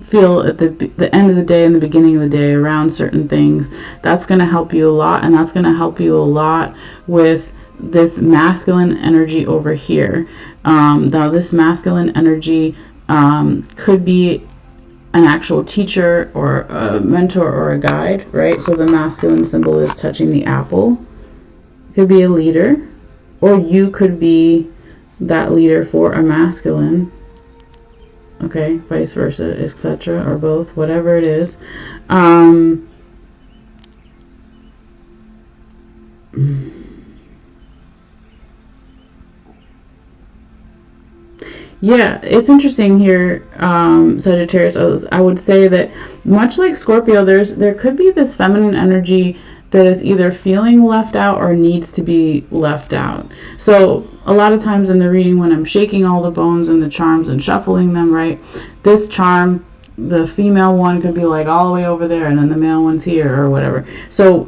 feel at the end of the day and the beginning of the day around certain things, that's going to help you a lot. And that's going to help you a lot with this masculine energy over here. Now this masculine energy could be an actual teacher or a mentor or a guide, right? So the masculine symbol is touching the apple. It could be a leader, or you could be that leader for a masculine. Okay, vice versa, etc., or both, whatever it is. Yeah, it's interesting here, Sagittarius. I would say that much like Scorpio, there could be this feminine energy that is either feeling left out or needs to be left out. So a lot of times in the reading, when I'm shaking all the bones and the charms and shuffling them, right, this charm, the female one could be like all the way over there, and then the male one's here or whatever. So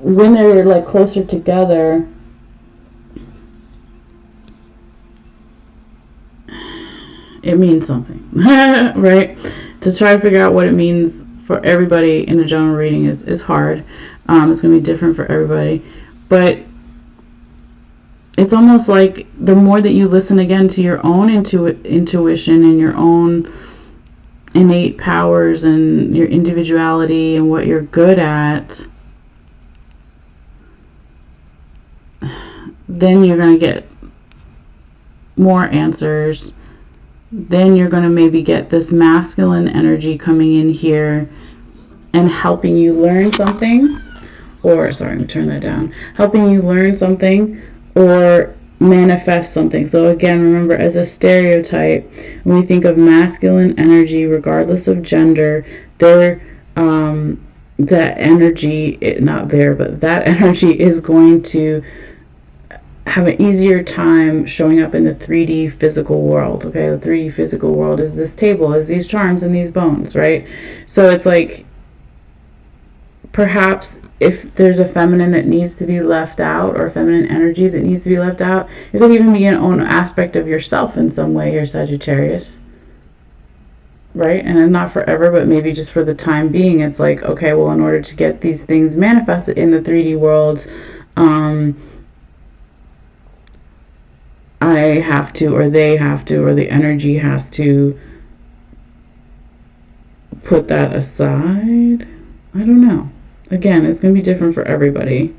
when they're like closer together, it means something, right? To try to figure out what it means for everybody in a general reading is hard. It's going to be different for everybody. But it's almost like the more that you listen again to your own intuition and your own innate powers and your individuality and what you're good at, then you're going to get more answers. Then you're going to maybe get this masculine energy coming in here and helping you learn something, or sorry, let me turn that down, helping you learn something or manifest something. So again, remember, as a stereotype, when we think of masculine energy, regardless of gender, that energy, that energy is going to have an easier time showing up in the 3D physical world. Okay, the 3D physical world is this table, is these charms and these bones, right? So it's like, perhaps if there's a feminine that needs to be left out, or feminine energy that needs to be left out, it could even be an own aspect of yourself in some way here, Sagittarius, right? And not forever, but maybe just for the time being. It's like, okay, well, in order to get these things manifested in the 3D world, I have to, or they have to, or the energy has to put that aside. I don't know. Again, it's going to be different for everybody.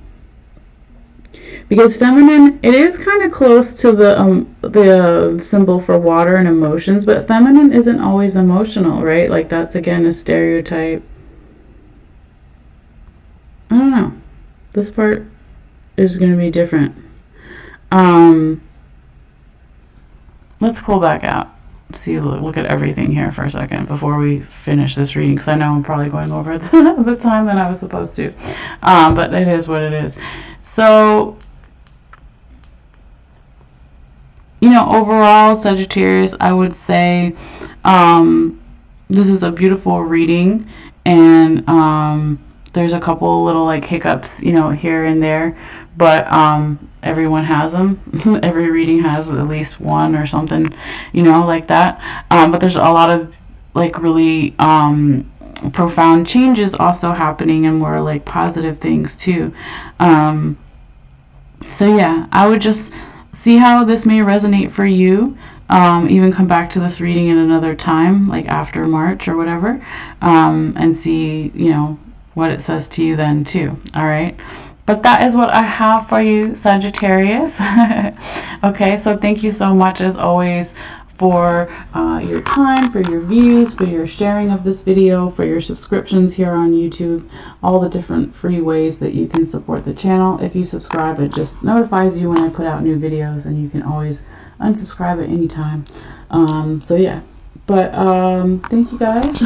Because feminine, it is kind of close to the symbol for water and emotions, but feminine isn't always emotional, right? Like, that's again a stereotype. I don't know. This part is going to be different. Let's pull back out. See, look at everything here for a second before we finish this reading, because I know I'm probably going over the time that I was supposed to, but it is what it is. So, you know, overall, Sagittarius, I would say this is a beautiful reading, and there's a couple little like hiccups, you know, here and there, but everyone has them. Every reading has at least one or something, you know, like that. But there's a lot of like really profound changes also happening, and more like positive things too. So yeah, I would just see how this may resonate for you. Even come back to this reading at another time, like after March or whatever, and see, you know, what it says to you then too. All right. But that is what I have for you, Sagittarius. Okay, so thank you so much, as always, for your time, for your views, for your sharing of this video, for your subscriptions here on YouTube, all the different free ways that you can support the channel. If you subscribe, it just notifies you when I put out new videos, and you can always unsubscribe at any time. So yeah. But thank you guys.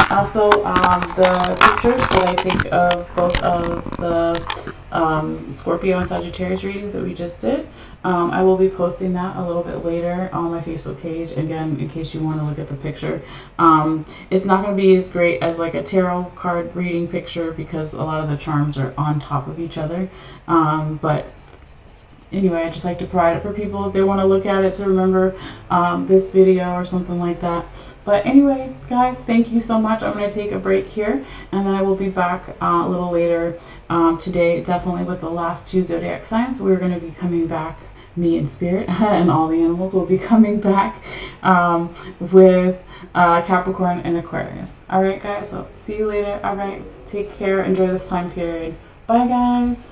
Also, the pictures that I take of both of the Scorpio and Sagittarius readings that we just did, I will be posting that a little bit later on my Facebook page, again, in case you want to look at the picture. It's not going to be as great as like a tarot card reading picture, because a lot of the charms are on top of each other. But anyway, I just like to provide it for people if they want to look at it to remember this video or something like that. But anyway, guys, thank you so much. I'm going to take a break here, and then I will be back a little later today, definitely with the last 2 zodiac signs. We're going to be coming back, me and Spirit, and all the animals will be coming back with Capricorn and Aquarius. All right, guys, so see you later. All right, take care. Enjoy this time period. Bye, guys.